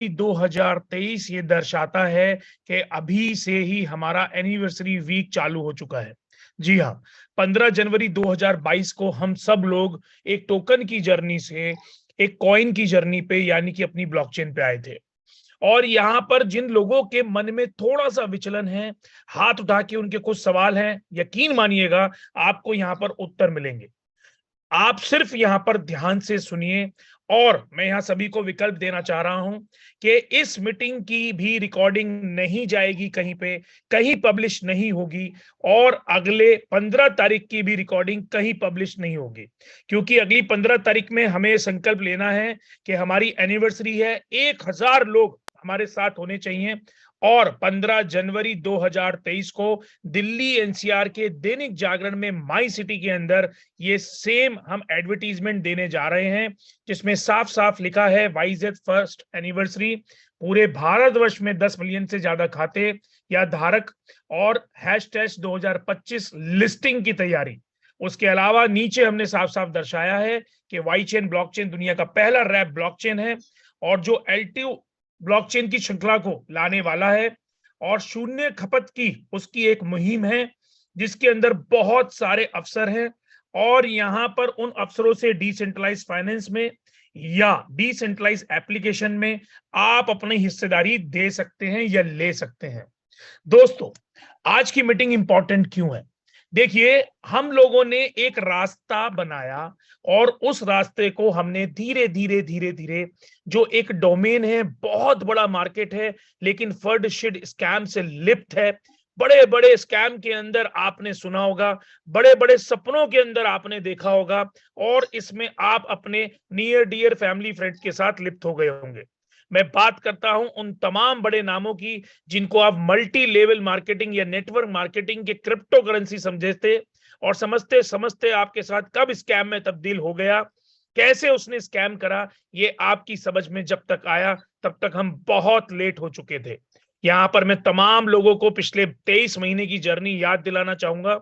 2023 ये दर्शाता है कि अभी से ही हमारा एनिवर्सरी वीक चालू हो चुका है। जी हाँ, 15 जनवरी 2022 को हम सब लोग एक टोकन की जर्नी से एक कॉइन की जर्नी पे यानी कि अपनी ब्लॉकचेन पे आए थे। और यहाँ पर जिन लोगों के मन में थोड़ा-सा विचलन है, हाथ उठा के उनके कुछ सवाल हैं, यकीन मानिएगा आपको यहाँ पर उत्तर मिलेंगे। आप सिर्फ यहाँ पर ध्यान से सुनिए और मैं यहाँ सभी को विकल्प देना चाह रहा हूं कि इस मीटिंग की भी रिकॉर्डिंग नहीं जाएगी कहीं पे, कहीं पब्लिश नहीं होगी और अगले 15 तारीख की भी रिकॉर्डिंग कहीं पब्लिश नहीं होगी, क्योंकि अगली 15 तारीख में हमें संकल्प लेना है कि हमारी एनिवर्सरी है, 1000 लोग हमारे साथ होने चाहिए और 15 जनवरी 2023 को दिल्ली एनसीआर के दैनिक जागरण में माई सिटी के अंदर ये सेम हम एडवर्टीजमेंट देने जा रहे हैं, जिसमें साफ साफ लिखा है वाईजेड फर्स्ट एनिवर्सरी, पूरे भारतवर्ष में 10 मिलियन से ज्यादा खाते या धारक और हैशटैग 2025 लिस्टिंग की तैयारी। उसके अलावा नीचे हमने साफ साफ दर्शाया है कि वाई चेन ब्लॉकचेन दुनिया का पहला रैप ब्लॉकचेन है और जो L2 ब्लॉकचेन की श्रृंखला को लाने वाला है और शून्य खपत की उसकी एक मुहिम है जिसके अंदर बहुत सारे अवसर हैं और यहां पर उन अवसरों से डिसेंट्रलाइज फाइनेंस में या डिसेंट्रलाइज एप्लीकेशन में आप अपनी हिस्सेदारी दे सकते हैं या ले सकते हैं। दोस्तों, आज की मीटिंग इंपॉर्टेंट क्यों है? देखिए, हम लोगों ने एक रास्ता बनाया और उस रास्ते को हमने धीरे धीरे धीरे धीरे, जो एक डोमेन है, बहुत बड़ा मार्केट है लेकिन फर्ड शिड स्कैम से लिप्त है, बड़े बड़े स्कैम के अंदर आपने सुना होगा, बड़े बड़े सपनों के अंदर आपने देखा होगा और इसमें आप अपने नियर डियर फैमिली फ्रेंड्स के साथ लिप्त हो गए होंगे। मैं बात करता हूं उन तमाम बड़े नामों की जिनको आप मल्टी लेवल मार्केटिंग या नेटवर्क मार्केटिंग के क्रिप्टो करेंसी समझे थे और समझते समझते आपके साथ कब स्कैम में तब्दील हो गया, कैसे उसने स्कैम करा, ये आपकी समझ में जब तक आया तब तक हम बहुत लेट हो चुके थे। यहां पर मैं तमाम लोगों को पिछले 23 महीने की जर्नी याद दिलाना चाहूंगा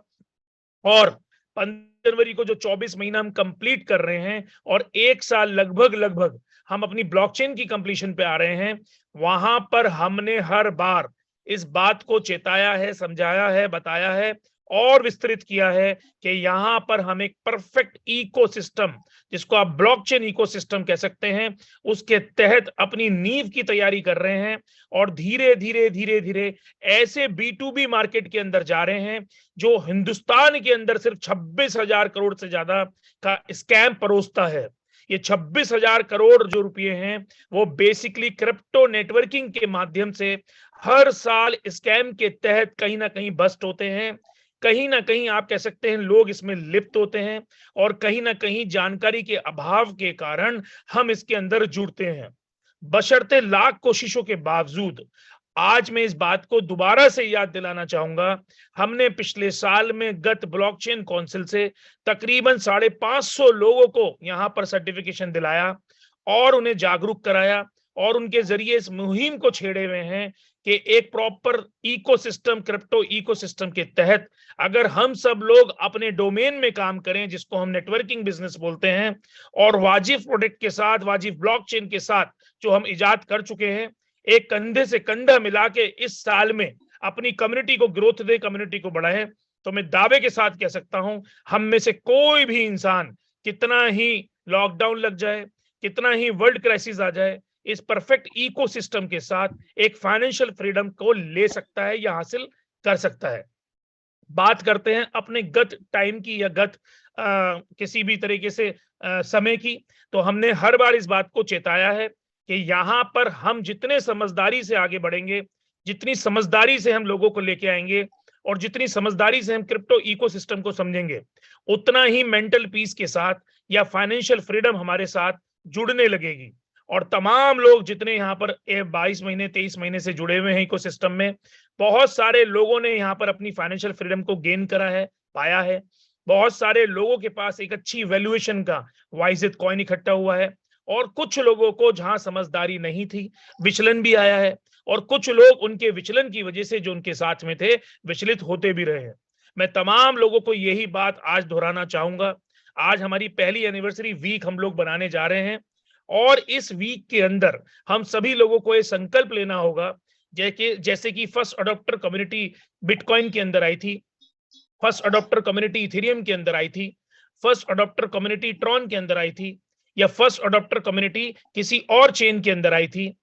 और 15 जनवरी को जो 24 महीना हम कंप्लीट कर रहे हैं और 1 साल लगभग लगभग हम अपनी ब्लॉकचेन की कंप्लीशन पे आ रहे हैं, वहां पर हमने हर बार इस बात को चेताया है, समझाया है, बताया है और विस्तृत किया है कि यहां पर हम एक परफेक्ट इकोसिस्टम, जिसको आप ब्लॉकचेन इकोसिस्टम कह सकते हैं, उसके तहत अपनी नींव की तैयारी कर रहे हैं और धीरे धीरे धीरे धीरे ऐसे B2B मार्केट के अंदर जा रहे हैं जो हिंदुस्तान के अंदर सिर्फ 26,000 करोड़ से ज्यादा का स्कैम परोसता है। ये 26,000 करोड़ जो रुपए हैं वो बेसिकली क्रिप्टो नेटवर्किंग के माध्यम से हर साल स्कैम के तहत कहीं ना कहीं बस्ट होते हैं, कहीं ना कहीं आप कह सकते हैं लोग इसमें लिप्त होते हैं और कहीं ना कहीं जानकारी के अभाव के कारण हम इसके अंदर जुड़ते हैं। बशर्ते लाख कोशिशों के बावजूद आज मैं इस बात को दोबारा से याद दिलाना चाहूंगा, हमने पिछले साल में गत ब्लॉकचेन काउंसिल से तकरीबन 550 लोगों को यहां पर सर्टिफिकेशन दिलाया और उन्हें जागरूक कराया और उनके जरिए इस मुहिम को छेड़े हुए हैं कि एक प्रॉपर इकोसिस्टम, क्रिप्टो इकोसिस्टम के तहत अगर हम सब लोग अपने डोमेन में काम करें, जिसको हम नेटवर्किंग बिजनेस बोलते हैं, और वाजिब प्रोडक्ट के साथ, वाजिब ब्लॉकचेन के साथ जो हम इजाद कर चुके हैं, एक कंधे से कंधा मिला के इस साल में अपनी कम्युनिटी को ग्रोथ दे, कम्युनिटी को बढ़ाए, तो मैं दावे के साथ कह सकता हूं हम में से कोई भी इंसान, कितना ही लॉकडाउन लग जाए, कितना ही वर्ल्ड क्राइसिस आ जाए, इस परफेक्ट इकोसिस्टम के साथ एक फाइनेंशियल फ्रीडम को ले सकता है या हासिल कर सकता है। बात करते हैं अपने गत टाइम की या गत किसी भी तरीके से समय की, तो हमने हर बार इस बात को चेताया है कि यहां पर हम जितने समझदारी से आगे बढ़ेंगे, जितनी समझदारी से हम लोगों को लेके आएंगे और जितनी समझदारी से हम क्रिप्टो इकोसिस्टम को समझेंगे, उतना ही मेंटल पीस के साथ या फाइनेंशियल फ्रीडम हमारे साथ जुड़ने लगेगी। और तमाम लोग जितने यहाँ पर 22 महीने 23 महीने से जुड़े हुए हैं इकोसिस्टम में, बहुत सारे लोगों ने यहाँ पर अपनी फाइनेंशियल फ्रीडम को गेन करा है, पाया है। बहुत सारे लोगों के पास एक अच्छी वैल्यूएशन का वाइजेड कॉइन इकट्ठा हुआ है और कुछ लोगों को जहां समझदारी नहीं थी, विचलन भी आया है और कुछ लोग उनके विचलन की वजह से जो उनके साथ में थे विचलित होते भी रहे हैं। मैं तमाम लोगों को यही बात आज दोहराना चाहूंगा। आज हमारी पहली एनिवर्सरी वीक हम लोग बनाने जा रहे हैं और इस वीक के अंदर हम सभी लोगों को ये संकल्प लेना होगा, जैसे कि फर्स्ट अडॉप्टर कम्युनिटी बिटकॉइन के अंदर आई थी, फर्स्ट अडॉप्टर कम्युनिटी इथेरियम के अंदर आई थी, फर्स्ट अडॉप्टर कम्युनिटी ट्रॉन के अंदर आई थी, या फर्स्ट अडॉप्टर कम्युनिटी किसी और चेन के अंदर आई थी।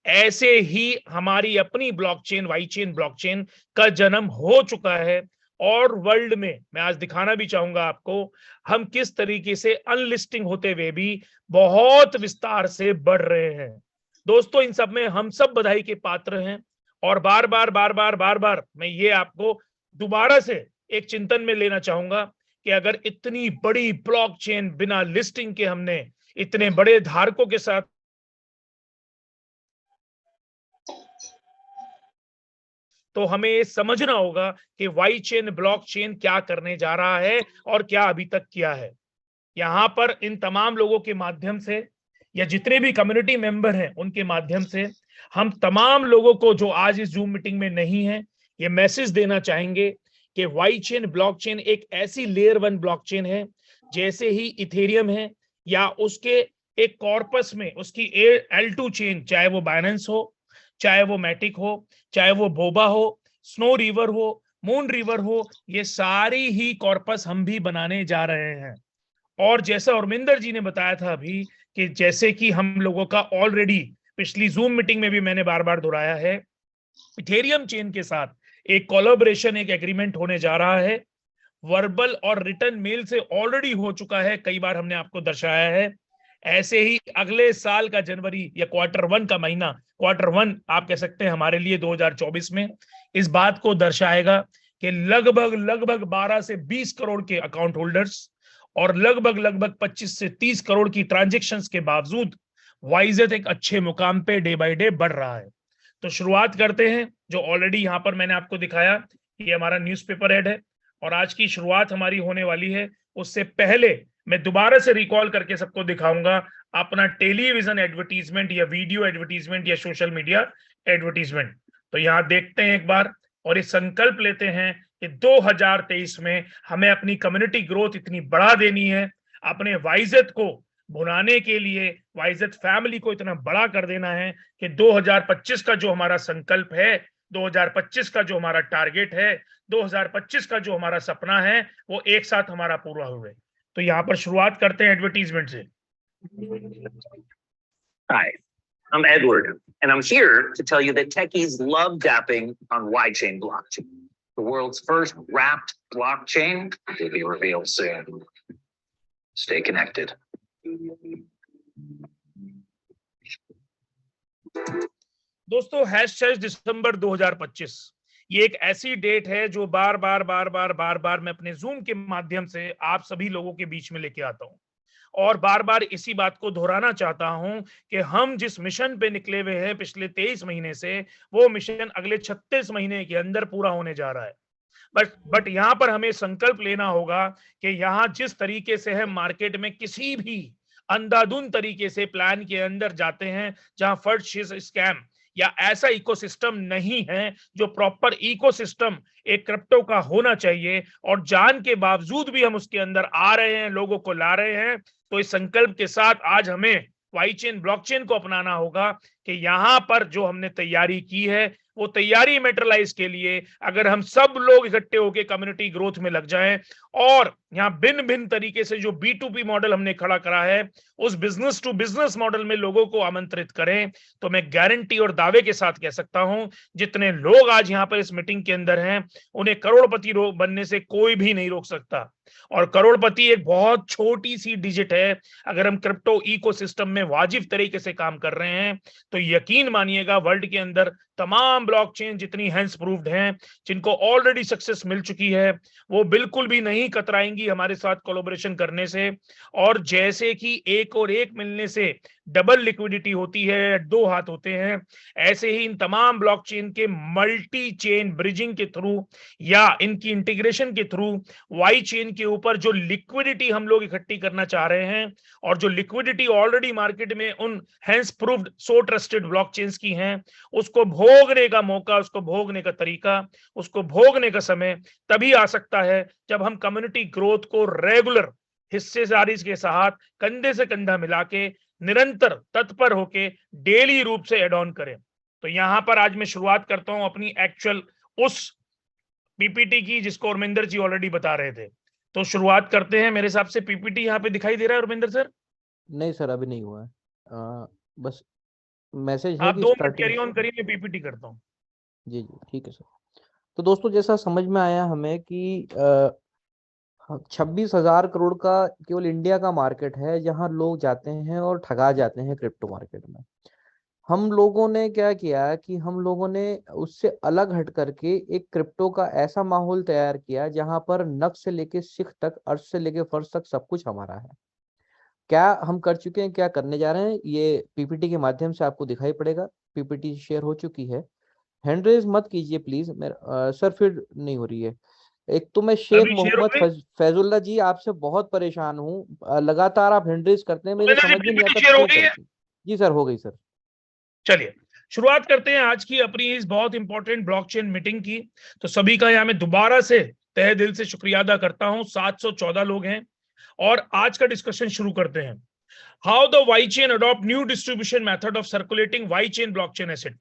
ऐसे ही हमारी अपनी ब्लॉकचेन वाई चेन ब्लॉकचेन का जन्म हो चुका है। और वर्ल्ड में मैं आज दिखाना भी चाहूंगा आपको, हम किस तरीके से अनलिस्टिंग होते हुए भी बहुत विस्तार से बढ़ रहे हैं। दोस्तों, इन सब में हम सब बधाई के पात्र हैं। और बार बार बार बार बार बार मैं ये आपको दोबारा से एक चिंतन में लेना चाहूंगा कि अगर इतनी बड़ी ब्लॉकचेन बिना लिस्टिंग के हमने इतने बड़े धारकों के साथ तो हमें ये समझना होगा कि वाई चेन ब्लॉकचेन क्या करने जा रहा है और क्या अभी तक किया है। यहां पर इन तमाम लोगों के माध्यम से या जितने भी कम्युनिटी मेंबर हैं उनके माध्यम से हम तमाम लोगों को जो आज इस जूम मीटिंग में नहीं है, ये मैसेज देना चाहेंगे कि वाई चेन ब्लॉकचेन एक ऐसी लेयर 1 ब्लॉकचेन है, जैसे ही इथेरियम है या उसके एक कॉर्पस में उसकी L2 चेन, चाहे वो बाइनेंस हो, चाहे वो मैटिक हो, चाहे वो बोबा हो, स्नो रिवर हो, मून रिवर हो, ये सारी ही कॉर्पस हम भी बनाने जा रहे हैं। और जैसा उर्मिंदर जी ने बताया था अभी कि जैसे कि हम लोगों का ऑलरेडी पिछली जूम मीटिंग में भी मैंने बार बार दोहराया है, इथेरियम चेन के साथ एक कोलैबोरेशन, एक एग्रीमेंट होने जा रहा है। वर्बल और रिटर्न मेल से ऑलरेडी हो चुका है, कई बार हमने आपको दर्शाया है। ऐसे ही अगले साल का जनवरी या Q1 का महीना, Q1 आप कह सकते हैं हमारे लिए 2024 में, इस बात को दर्शाएगा कि लगभग लगभग 12 से 20 करोड़ के अकाउंट होल्डर्स और लगभग लगभग 25 से 30 करोड़ की ट्रांजेक्शन्स के बावजूद वाइजेट एक अच्छे मुकाम पे डे बाय डे बढ़ रहा है। तो शुरुआत करते हैं। जो ऑलरेडी यहाँ पर मैंने आपको दिखाया, ये हमारा न्यूज़पेपर ऐड है और आज की शुरुआत हमारी होने वाली है। उससे पहले मैं दोबारा से रिकॉल करके सबको दिखाऊंगा अपना टेलीविजन एडवर्टीजमेंट या वीडियो एडवर्टीजमेंट या सोशल मीडिया एडवर्टीजमेंट। तो यहाँ देखते हैं एक बार और ये संकल्प लेते हैं कि 2023 में हमें अपनी कम्युनिटी ग्रोथ इतनी बढ़ा देनी है, अपने वाइजेट को भुनाने के लिए वाइजेट फैमिली को इतना बड़ा कर देना है कि 2025 का जो हमारा संकल्प है, 2025 का जो हमारा टारगेट है, 2025 का जो हमारा सपना है, वो एक साथ हमारा पूरा हुए। तो यहाँ पर शुरुआत करते हैं एडवर्टीजमेंट से। Hi, I'm Edward, and I'm here to tell you that techies love dapping on YChain blockchain. The world's first wrapped blockchain will be revealed soon. Stay connected. दोस्तों, #December 2025 ये एक ऐसी डेट है जो बार बार बार बार बार बार मैं अपने जूम के माध्यम से आप सभी लोगों के बीच में लेके आता हूं और बार बार इसी बात को दोहराना चाहता हूं कि हम जिस मिशन पे निकले हुए हैं पिछले 23 महीने से, वो मिशन अगले 36 महीने के अंदर पूरा होने जा रहा है। बट यहाँ पर हमें संकल्प लेना होगा कि यहाँ जिस तरीके से हम मार्केट में किसी भी अंधाधुंध तरीके से प्लान के अंदर जाते हैं, जहां फर्स्ट स्कैम या ऐसा इकोसिस्टम नहीं है जो प्रॉपर इकोसिस्टम एक क्रिप्टो का होना चाहिए, और जान के बावजूद भी हम उसके अंदर आ रहे हैं, लोगों को ला रहे हैं। तो इस संकल्प के साथ आज हमें वाई चेन ब्लॉकचेन को अपनाना होगा कि यहाँ पर जो हमने तैयारी की है वो तैयारी मेटेरियलाइज के लिए अगर हम सब लोग इकट्ठे होकर कम्युनिटी ग्रोथ में लग जाएं और यहाँ भिन्न भिन्न तरीके से जो B2B मॉडल हमने खड़ा करा है उस बिजनेस टू बिजनेस मॉडल में लोगों को आमंत्रित करें, तो मैं गारंटी और दावे के साथ कह सकता हूं जितने लोग आज यहाँ पर इस मीटिंग के अंदर हैं उन्हें करोड़पति बनने से कोई भी नहीं रोक सकता। और करोड़पति एक बहुत छोटी सी डिजिट है। अगर हम क्रिप्टो इकोसिस्टम में वाजिब तरीके से काम कर रहे हैं तो यकीन मानिएगा वर्ल्ड के अंदर तमाम ब्लॉकचेन जितनी हैंड्स प्रूव्ड हैं, जिनको ऑलरेडी सक्सेस मिल चुकी है, वो बिल्कुल भी नहीं कतराएंगी हमारे साथ कोलैबोरेशन करने से। और जैसे कि एक और एक मिलने से डबल लिक्विडिटी होती है, दो हाथ होते हैं, ऐसे ही इन तमाम ब्लॉकचेन के मल्टी चेन ब्रिजिंग के थ्रू या इनकी इंटीग्रेशन के थ्रू वाई चेन के ऊपर जो लिक्विडिटी हम लोग इकट्ठी करना चाह रहे हैं और जो लिक्विडिटी ऑलरेडी मार्केट में उन हैंड्स प्रूव्ड सो ट्रस्टेड ब्लॉकचेन्स की हैं, उसको भोगने का मौका, उसको भोगने का तरीका, उसको भोगने का समय तभी आ सकता है जब हम कम्युनिटी ग्रोथ को रेगुलर हिस्सेदारी के साथ कंधे से कंधा मिला के निरंतर तत्पर होके डेली रूप से एड ऑन करें। तो यहां पर आज मैं शुरुआत करता हूं अपनी एक्चुअल उस पीपीटी की जिसको उर्मिंदर जी ऑलरेडी बता रहे थे। तो शुरुआत करते हैं। मेरे हिसाब से पीपीटी यहाँ पे दिखाई दे रहा है उर्मिंदर सर? नहीं सर, अभी नहीं हुआ है। बस मैसेज है आप कि 2 मिनट स्टार्टिंग। कैरी ऑन करिए, मैं पीपीटी करता हूँ। जी जी ठीक है सर। तो दोस्तों, जैसा समझ में आया हमें कि 26,000 करोड़ का केवल इंडिया का मार्केट है जहां लोग जाते हैं और ठगा जाते हैं क्रिप्टो मार्केट में। हम लोगों ने क्या किया कि हम लोगों ने उससे अलग हट करके एक क्रिप्टो का ऐसा माहौल तैयार किया जहां पर नक से लेके सिख तक, अर्श से लेके फर्श तक सब कुछ हमारा है। क्या हम कर चुके हैं, क्या करने जा रहे हैं, ये पीपीटी के माध्यम से आपको दिखाई पड़ेगा। पीपीटी शेयर हो चुकी है। हैंड रेज मत कीजिए प्लीज। सर फिर नहीं हो रही है। एक तो मैं शेख अभी शेयर हो मोहम्मद गई? फैजुल्ला जी आपसे बहुत परेशान हूँ। लगातार आप हैंड रेज करते हैं, मेरे उर्मिंदर जी, समझ में नहीं पीपीटी आता शेयर हो क्यों गई है? करते हैं। जी सर, हो गई सर। चलिए शुरुआत करते हैं आज की अपनी इस बहुत इंपॉर्टेंट ब्लॉकचेन मीटिंग की। तो सभी का यहाँ मैं दोबारा से तहे दिल से शुक्रिया अदा करता हूं। 714 लोग हैं और आज का डिस्कशन शुरू करते हैं। How the Y chain adopt new distribution method of circulating Y chain blockchain asset.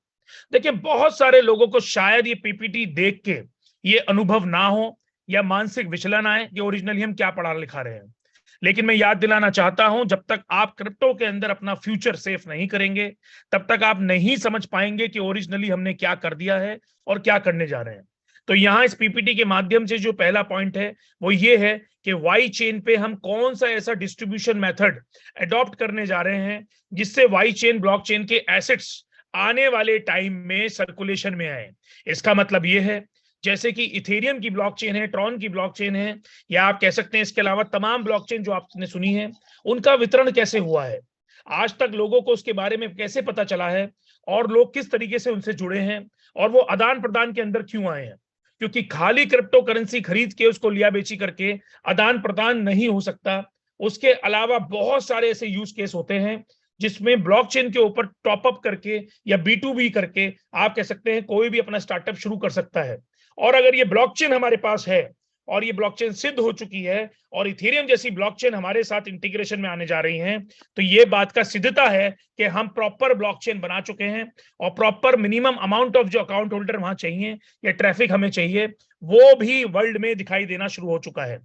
देखिए, बहुत सारे लोगों को शायद ये पीपीटी देख के ये अनुभव ना हो या मानसिक विचलन आए कि ओरिजिनली हम क्या पढ़ा लिखा रहे हैं। लेकिन मैं याद दिलाना चाहता हूं, जब तक आप क्रिप्टो के अंदर अपना फ्यूचर सेफ नहीं करेंगे तब तक आप नहीं समझ पाएंगे कि ओरिजिनली हमने क्या कर दिया है और क्या करने जा रहे हैं। तो यहां इस पीपीटी के माध्यम से जो पहला पॉइंट है वो ये है कि वाई चेन पे हम कौन सा ऐसा डिस्ट्रीब्यूशन मेथड अडॉप्ट करने जा रहे हैं जिससे वाई चेन ब्लॉकचेन के एसेट्स आने वाले टाइम में सर्कुलेशन में आए। इसका मतलब यह है जैसे कि इथेरियम की ब्लॉकचेन है, ट्रॉन की ब्लॉकचेन है, या आप कह सकते हैं इसके अलावा तमाम ब्लॉकचेन जो आपने सुनी है उनका वितरण कैसे हुआ है, आज तक लोगों को उसके बारे में कैसे पता चला है और लोग किस तरीके से उनसे जुड़े हैं और वो आदान प्रदान के अंदर क्यों आए हैं। क्योंकि खाली क्रिप्टो करेंसी खरीद के उसको लिया बेची करके आदान प्रदान नहीं हो सकता। उसके अलावा बहुत सारे ऐसे यूज केस होते हैं जिसमें ब्लॉकचेन के ऊपर टॉप अप करके या B2B करके आप कह सकते हैं कोई भी अपना स्टार्टअप शुरू कर सकता है। और अगर ये ब्लॉकचेन हमारे पास है और ये ब्लॉकचेन सिद्ध हो चुकी है और इथेरियम जैसी ब्लॉकचेन हमारे साथ इंटीग्रेशन में आने जा रही हैं, तो ये बात का सिद्धता है कि हम प्रॉपर ब्लॉकचेन बना चुके हैं और प्रॉपर मिनिमम अमाउंट ऑफ जो अकाउंट होल्डर वहां चाहिए या ट्रैफिक हमें चाहिए वो भी वर्ल्ड में दिखाई देना शुरू हो चुका है।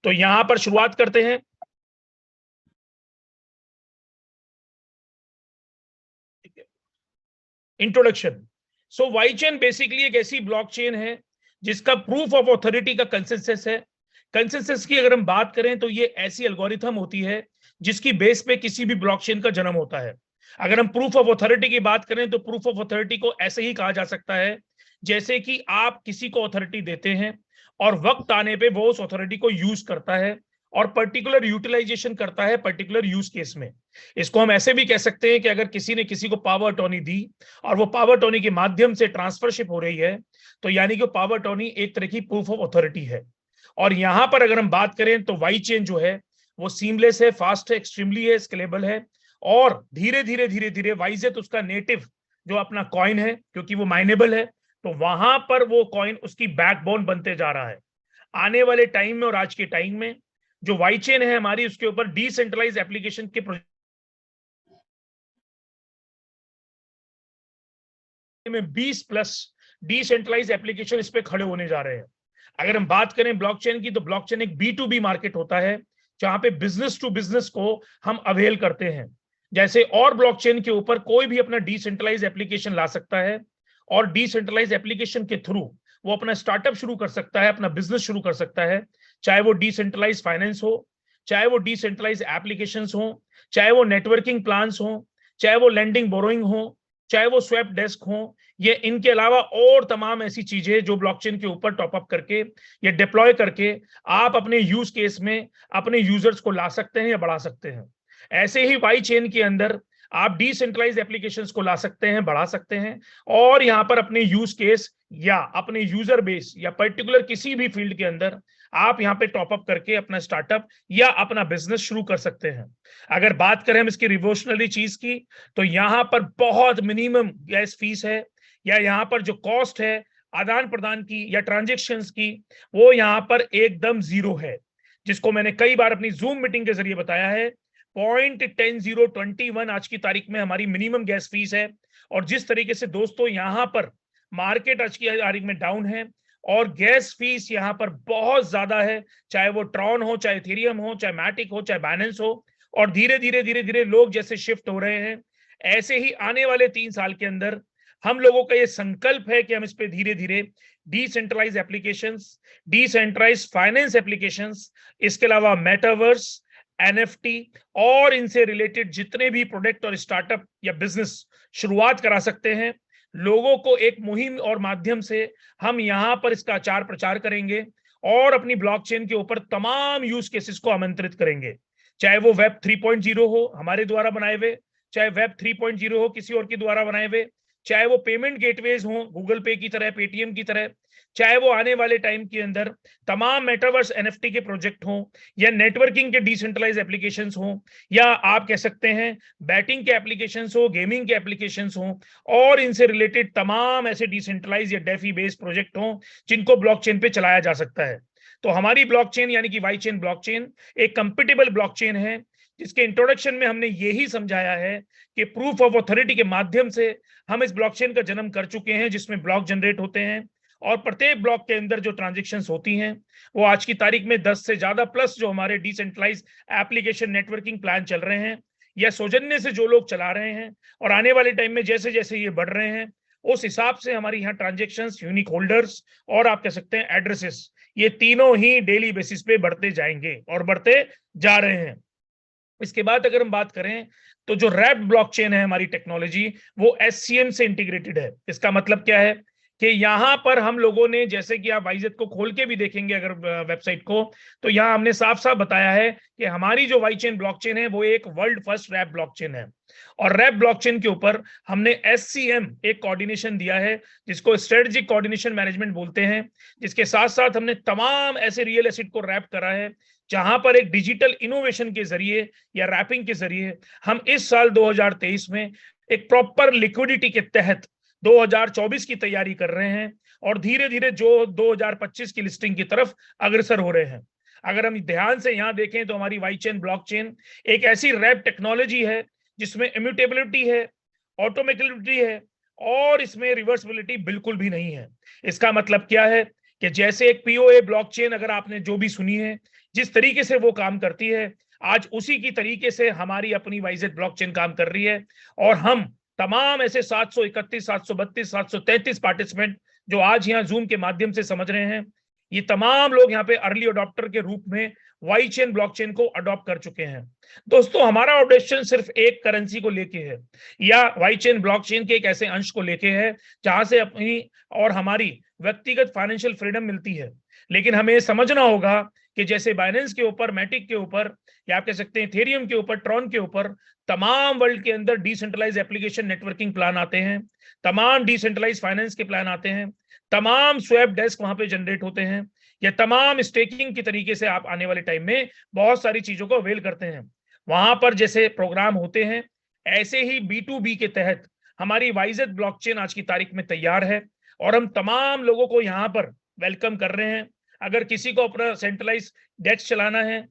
तो यहां पर शुरुआत करते हैं। इंट्रोडक्शन। सो वाई चेन बेसिकली एक ऐसी ब्लॉकचेन है जिसका प्रूफ ऑफ ऑथोरिटी का कंसेंसस है। कंसेंसस की अगर हम बात करें तो ये ऐसी एल्गोरिथम होती है जिसकी बेस पे किसी भी ब्लॉकचेन का जन्म होता है। अगर हम प्रूफ ऑफ ऑथोरिटी की बात करें तो प्रूफ ऑफ ऑथोरिटी को ऐसे ही कहा जा सकता है जैसे कि आप किसी को ऑथोरिटी देते हैं और वक्त आने पे वो उस ऑथोरिटी को यूज करता है और पर्टिकुलर यूटिलाइजेशन करता है पर्टिकुलर यूज केस में। इसको हम ऐसे भी कह सकते हैं कि अगर किसी ने किसी को पावर अटॉर्नी दी और वो पावर अटॉर्नी के माध्यम से ट्रांसफरशिप हो रही है तो यानी कि पावर अटॉर्नी एक तरह की प्रूफ ऑफ ऑथोरिटी है। और यहां पर अगर हम बात करें तो वाई चेन जो है वो सीमलेस है, फास्ट है, एक्सट्रीमली है, स्केलेबल है और धीरे धीरे वाइजेट उसका नेटिव जो अपना कॉइन है क्योंकि वो माइनेबल है तो वहां पर वो कॉइन उसकी बैकबोन बनते जा रहा है। आने वाले टाइम में और आज के टाइम में जो वाई चेन है हमारी उसके ऊपर डिसेंट्रलाइज एप्लीकेशन के में 20+ डिसेंट्रलाइज एप्लीकेशन इस पे खड़े होने जा रहे हैं। अगर हम बात करें ब्लॉकचेन की तो ब्लॉकचेन एक B2B मार्केट होता है जहां पे बिजनेस टू बिजनेस को हम अवेल करते हैं। जैसे और ब्लॉकचेन के ऊपर कोई भी अपना डिसेंट्रलाइज एप्लीकेशन ला सकता है और डिसेंट्रलाइज एप्लीकेशन के थ्रू वो अपना स्टार्टअप शुरू कर सकता है, अपना बिजनेस शुरू कर सकता है, चाहे वो डिसेंट्रलाइज फाइनेंस हो, चाहे वो डिसेंट्रलाइज एप्लीकेशंस हो, चाहे वो नेटवर्किंग प्लान्स हो, चाहे वो लेंडिंग बोरोइंग हो, चाहे वो स्वैप डेस्क हो, ये इनके अलावा और तमाम ऐसी चीजें जो ब्लॉकचेन के ऊपर टॉप अप करके या डिप्लॉय करके आप अपने यूज केस में अपने यूजर्स को ला सकते हैं या बढ़ा सकते हैं। ऐसे ही वाई चेन के अंदर आप डिसेंट्रलाइज एप्लीकेशंस को ला सकते हैं, बढ़ा सकते हैं और यहां पर अपने यूज केस या अपने यूजर बेस या पर्टिकुलर किसी भी फील्ड के अंदर आप यहां पे टॉप अप करके अपना स्टार्टअप या अपना बिजनेस शुरू कर सकते हैं। अगर बात करें हम इसकी रिवोल्यूशनरी चीज की तो यहां पर बहुत मिनिमम गैस फीस है या यहाँ पर जो कॉस्ट है आदान प्रदान की या ट्रांजेक्शन्स की वो यहाँ पर एकदम जीरो है, जिसको मैंने कई बार अपनी जूम मीटिंग के जरिए बताया है। 0.10021 आज की तारीख में हमारी मिनिमम गैस फीस है। और जिस तरीके से दोस्तों यहाँ पर मार्केट आज की तारीख में डाउन है और गैस फीस यहाँ पर बहुत ज्यादा है, चाहे वो ट्रॉन हो, चाहे इथेरियम हो, चाहे मैटिक हो, चाहे बाइनेंस हो, और धीरे धीरे लोग जैसे शिफ्ट हो रहे हैं, ऐसे ही आने वाले 3 साल के अंदर हम लोगों का ये संकल्प है कि हम इस पे धीरे धीरे decentralise applications, decentralise finance applications, इसके अलावा मेटावर्स, एनएफटी और इनसे रिलेटेड जितने भी प्रोडक्ट और स्टार्टअप या बिजनेस शुरुआत करा सकते हैं, लोगों को एक मुहिम और माध्यम से हम यहाँ पर इसका आचार प्रचार करेंगे और अपनी ब्लॉकचेन के ऊपर तमाम यूज केसेस को आमंत्रित करेंगे। चाहे वो वेब 3.0 हो हमारे द्वारा बनाए हुए, चाहे वेब 3.0 हो किसी और के द्वारा बनाए हुए, चाहे वो पेमेंट गेटवेज हो गूगल पे की तरह, पेटीएम की तरह, चाहे वो आने वाले टाइम के अंदर तमाम मेटावर्स एनएफटी के प्रोजेक्ट हों, या नेटवर्किंग के डिसेंट्रलाइज एप्लीकेशंस हों, या आप कह सकते हैं बैटिंग के एप्लीकेशंस हो, गेमिंग के एप्लीकेशंस हों, और इनसे रिलेटेड तमाम ऐसे डिसेंट्रलाइज या डेफी बेस्ड प्रोजेक्ट हों जिनको ब्लॉकचेन पे चलाया जा सकता है। तो हमारी ब्लॉकचेन यानी कि वाईचेन ब्लॉकचेन एक कंपेटेबल ब्लॉकचेन है, जिसके इंट्रोडक्शन में हमने यही समझाया है कि प्रूफ ऑफ ऑथोरिटी के माध्यम से हम इस ब्लॉकचेन का जन्म कर चुके हैं, जिसमें ब्लॉक जनरेट होते हैं और प्रत्येक ब्लॉक के अंदर जो ट्रांजैक्शंस होती हैं वो आज की तारीख में 10 से ज्यादा प्लस जो हमारे डिसेंट्रलाइज एप्लीकेशन नेटवर्किंग प्लान चल रहे हैं या सौजन्य से जो लोग चला रहे हैं, और आने वाले टाइम में जैसे जैसे ये बढ़ रहे हैं उस हिसाब से हमारी यहाँ ट्रांजैक्शंस, यूनिक होल्डर्स और आप कह सकते हैं एड्रेसेस, ये तीनों ही डेली बेसिस पे बढ़ते जाएंगे और बढ़ते जा रहे हैं। इसके बाद अगर हम बात करें तो जो रैप ब्लॉकचेन है हमारी टेक्नोलॉजी, वो SCM से इंटीग्रेटेड है। इसका मतलब क्या है कि यहाँ पर हम लोगों ने, जैसे कि आप वाईजेड को खोल के भी देखेंगे अगर वेबसाइट को, तो यहाँ हमने साफ साफ बताया है कि हमारी जो वाईचेन ब्लॉकचेन है वो एक वर्ल्ड फर्स्ट रैप ब्लॉकचेन है। और रैप ब्लॉकचेन के ऊपर हमने SCM एक कोऑर्डिनेशन दिया है जिसको स्ट्रेटेजिक कोऑर्डिनेशन मैनेजमेंट बोलते हैं, जिसके साथ साथ हमने तमाम ऐसे रियल एसेट को रैप करा है जहां पर एक डिजिटल इनोवेशन के जरिए या रैपिंग के जरिए हम इस साल 2023 में एक प्रॉपर लिक्विडिटी के तहत 2024 की तैयारी कर रहे हैं और धीरे धीरे जो 2025 की लिस्टिंग की तरफ अग्रसर हो रहे हैं। अगर हम ध्यान से यहाँ देखें तो हमारी वाईचेन ब्लॉकचेन एक ऐसी रैप टेक्नोलॉजी है जिसमें इम्यूटेबिलिटी है, ऑटोमेटिबिलिटी है और इसमें रिवर्सिबिलिटी बिल्कुल भी नहीं है। इसका मतलब क्या है कि जैसे एक POA ब्लॉकचेन अगर आपने जो भी सुनी है, जिस तरीके से वो काम करती है, आज उसी की तरीके से हमारी अपनी वाईजेड ब्लॉकचेन काम कर रही है। और हम तमाम ऐसे 731, 732, 733 पार्टिसिपेंट जो आज यहाँ जूम के माध्यम से समझ रहे हैं, ये तमाम लोग यहाँ पे अर्ली अडॉप्टर के रूप में वाईचेन ब्लॉकचेन को अडॉप्ट कर चुके हैं। दोस्तों, हमारा ऑपरेशन सिर्फ एक करेंसी को लेके है या वाईचेन ब्लॉकचेन के एक ऐसे अंश को लेके है जहां से अपनी और हमारी व्यक्तिगत फाइनेंशियल फ्रीडम मिलती है। लेकिन हमें समझना होगा कि जैसे बाइनेंस के ऊपर, मैटिक के ऊपर, या आप कह सकते हैं इथेरियम के ऊपर, ट्रॉन के ऊपर, तमाम वर्ल्ड के अंदर डिसेंट्रलाइज एप्लीकेशन नेटवर्किंग प्लान आते हैं, तमाम डिसेंट्रलाइज फाइनेंस के प्लान आते हैं, तमाम स्वैप डेस्क वहां पे जनरेट होते हैं, या तमाम स्टेकिंग के तरीके से आप आने वाले टाइम में बहुत सारी चीजों को अवेल करते हैं। वहां पर जैसे प्रोग्राम होते हैं, ऐसे ही B2B के तहत हमारी वाईजेड ब्लॉकचेन आज की तारीख में तैयार है और हम तमाम लोगों को यहाँ पर वेलकम कर रहे हैं। अगर किसी को अपना सेंट्रलाइज डेस्क चलाना है,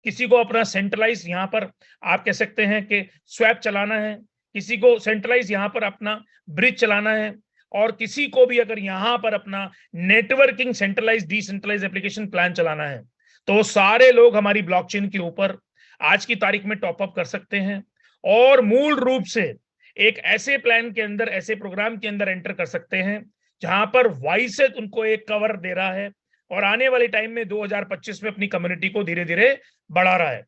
किसी को अपना सेंट्रलाइज यहाँ पर आप कह सकते हैं कि स्वैप चलाना है, किसी को सेंट्रलाइज यहाँ पर अपना ब्रिज चलाना है, और किसी को भी अगर यहाँ पर अपना networking centralise decentralise application plan चलाना है, तो सारे लोग हमारी ब्लॉकचेन के ऊपर आज की तारीख में टॉप अप कर सकते हैं और मूल रूप से एक ऐसे प्लान के अंदर, ऐसे प्रोग्राम के अंदर एंटर कर सकते हैं जहां पर वाईसेड उनको एक कवर दे रहा है और आने वाले टाइम में 2025 में अपनी कम्युनिटी को धीरे धीरे बढ़ा रहा है।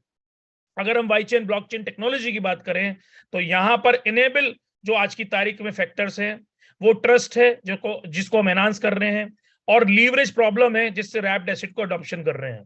अगर हम वाईचेन ब्लॉकचेन टेक्नोलॉजी की बात करें तो यहाँ पर इनेबल जो आज की तारीख में फैक्टर्स हैं, वो ट्रस्ट है जिसको हम एनहांस कर रहे हैं, और लीवरेज प्रॉब्लम है जिससे रैप्ड एसेट को अडॉप्शन कर रहे हैं।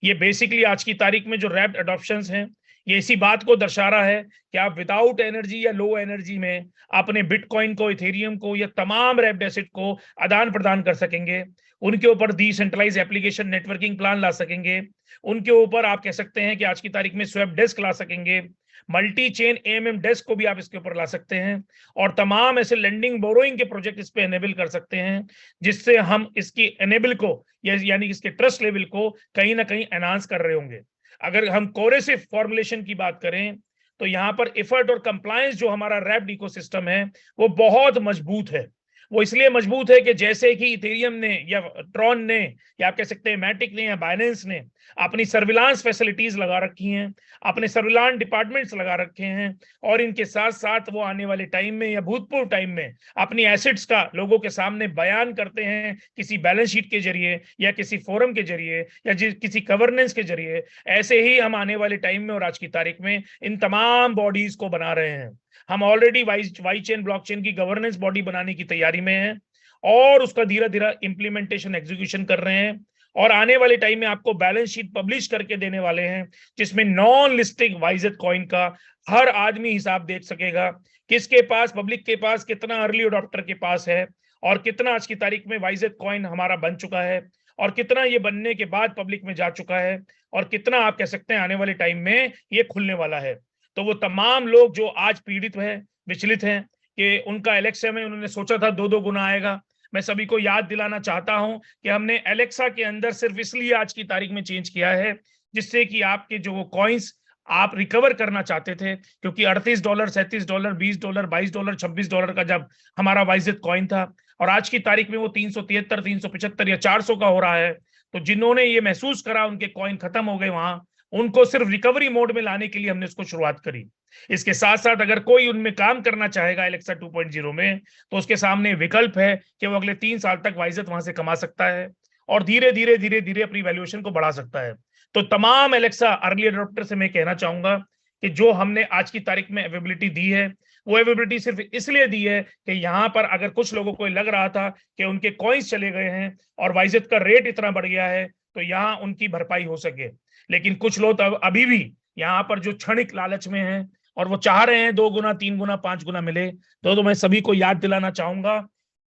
ये बेसिकली आज की तारीख में जो रैप्ड अडॉप्शंस हैं, ये इसी बात को दर्शा रहा है कि आप विदाउट एनर्जी या लो एनर्जी में अपने बिटकॉइन को, इथेरियम को या तमाम रैप्ड एसेट को आदान प्रदान कर सकेंगे, उनके ऊपर डिसेंट्रलाइज एप्लीकेशन नेटवर्किंग प्लान ला सकेंगे, उनके ऊपर आप कह सकते हैं कि आज की तारीख में स्वैप डेस्क ला सकेंगे, मल्टी चेन AMM डेस्क को भी आप इसके ऊपर ला सकते हैं, और तमाम ऐसे लेंडिंग बोरोइंग के प्रोजेक्ट इस पे एनेबल कर सकते हैं, जिससे हम इसकी एनेबल को यानी इसके ट्रस्ट लेवल को कहीं ना कहीं एनहांस कर रहे होंगे। अगर हम कोरेसिव फॉर्मुलेशन की बात करें तो यहाँ पर एफर्ट और कंप्लायंस जो हमारा रैप्ड इकोसिस्टम है वो बहुत मजबूत है। वो इसलिए मजबूत है कि जैसे कि इथेरियम ने या ट्रॉन ने या आप कह सकते हैं मैटिक ने या बाइनेंस ने अपनी सर्विलांस फैसिलिटीज लगा रखी हैं, अपने सर्विलांस डिपार्टमेंट्स लगा रखे हैं, और इनके साथ साथ वो आने वाले टाइम में या भूतपूर्व टाइम में अपनी एसेट्स का लोगों के सामने बयान करते हैं किसी बैलेंस शीट के जरिए या किसी फोरम के जरिए या किसी गवर्नेंस के जरिए। ऐसे ही हम आने वाले टाइम में और आज की तारीख में इन तमाम बॉडीज को बना रहे हैं। हम ऑलरेडी वाई चेन ब्लॉकचेन की गवर्नेंस बॉडी बनाने की तैयारी में हैं और उसका धीरे धीरे इंप्लीमेंटेशन एग्जीक्यूशन कर रहे हैं, और आने वाले टाइम में आपको बैलेंस शीट पब्लिश करके देने वाले हैं जिसमें नॉन लिस्टिंग वाइजेट कॉइन का हर आदमी हिसाब देख सकेगा, किसके पास, पब्लिक के पास कितना अर्ली अडॉप्टर के पास है और कितना आज की तारीख में वाइजेट कॉइन हमारा बन चुका है और कितना ये बनने के बाद पब्लिक में जा चुका है और कितना आप कह सकते हैं आने वाले टाइम में ये खुलने वाला है। तो वो तमाम लोग जो आज पीड़ित हैं, विचलित हैं कि उनका एलेक्सा में उन्होंने सोचा था 2 गुना आएगा, मैं सभी को याद दिलाना चाहता हूं कि हमने एलेक्सा के अंदर सिर्फ इसलिए आज की तारीख में चेंज किया है जिससे कि आपके जो कॉइन्स आप रिकवर करना चाहते थे, क्योंकि $38, $37, $20, $22, $26 का जब हमारा वाइजेट कॉइन था और आज की तारीख में वो 373, 375 या 400 का हो रहा है, तो जिन्होंने ये महसूस करा उनके कॉइन खत्म हो गए वहां, उनको सिर्फ रिकवरी मोड में लाने के लिए हमने इसको शुरुआत करी। इसके साथ साथ अगर कोई उनमें काम करना चाहेगा एलेक्सा 2.0 में तो उसके सामने विकल्प है कि वो अगले 3 साल तक वाइजेट वहां से कमा सकता है और धीरे धीरे अपनी वैल्यूएशन को बढ़ा सकता है। तो तमाम एलेक्सा अर्ली अडॉप्टर से मैं कहना चाहूंगा कि जो हमने आज की तारीख में अवेलेबिलिटी दी है वो अवेलेबिलिटी सिर्फ इसलिए दी है कि यहाँ पर अगर कुछ लोगों को लग रहा था कि उनके कॉइन्स चले गए हैं और वाइजेट का रेट इतना बढ़ गया है तो यहाँ उनकी भरपाई हो सके, लेकिन कुछ लोग अभी भी यहाँ पर जो क्षणिक लालच में हैं और वो चाह रहे हैं 2 गुना, 3 गुना, 5 गुना मिले, तो मैं सभी को याद दिलाना चाहूंगा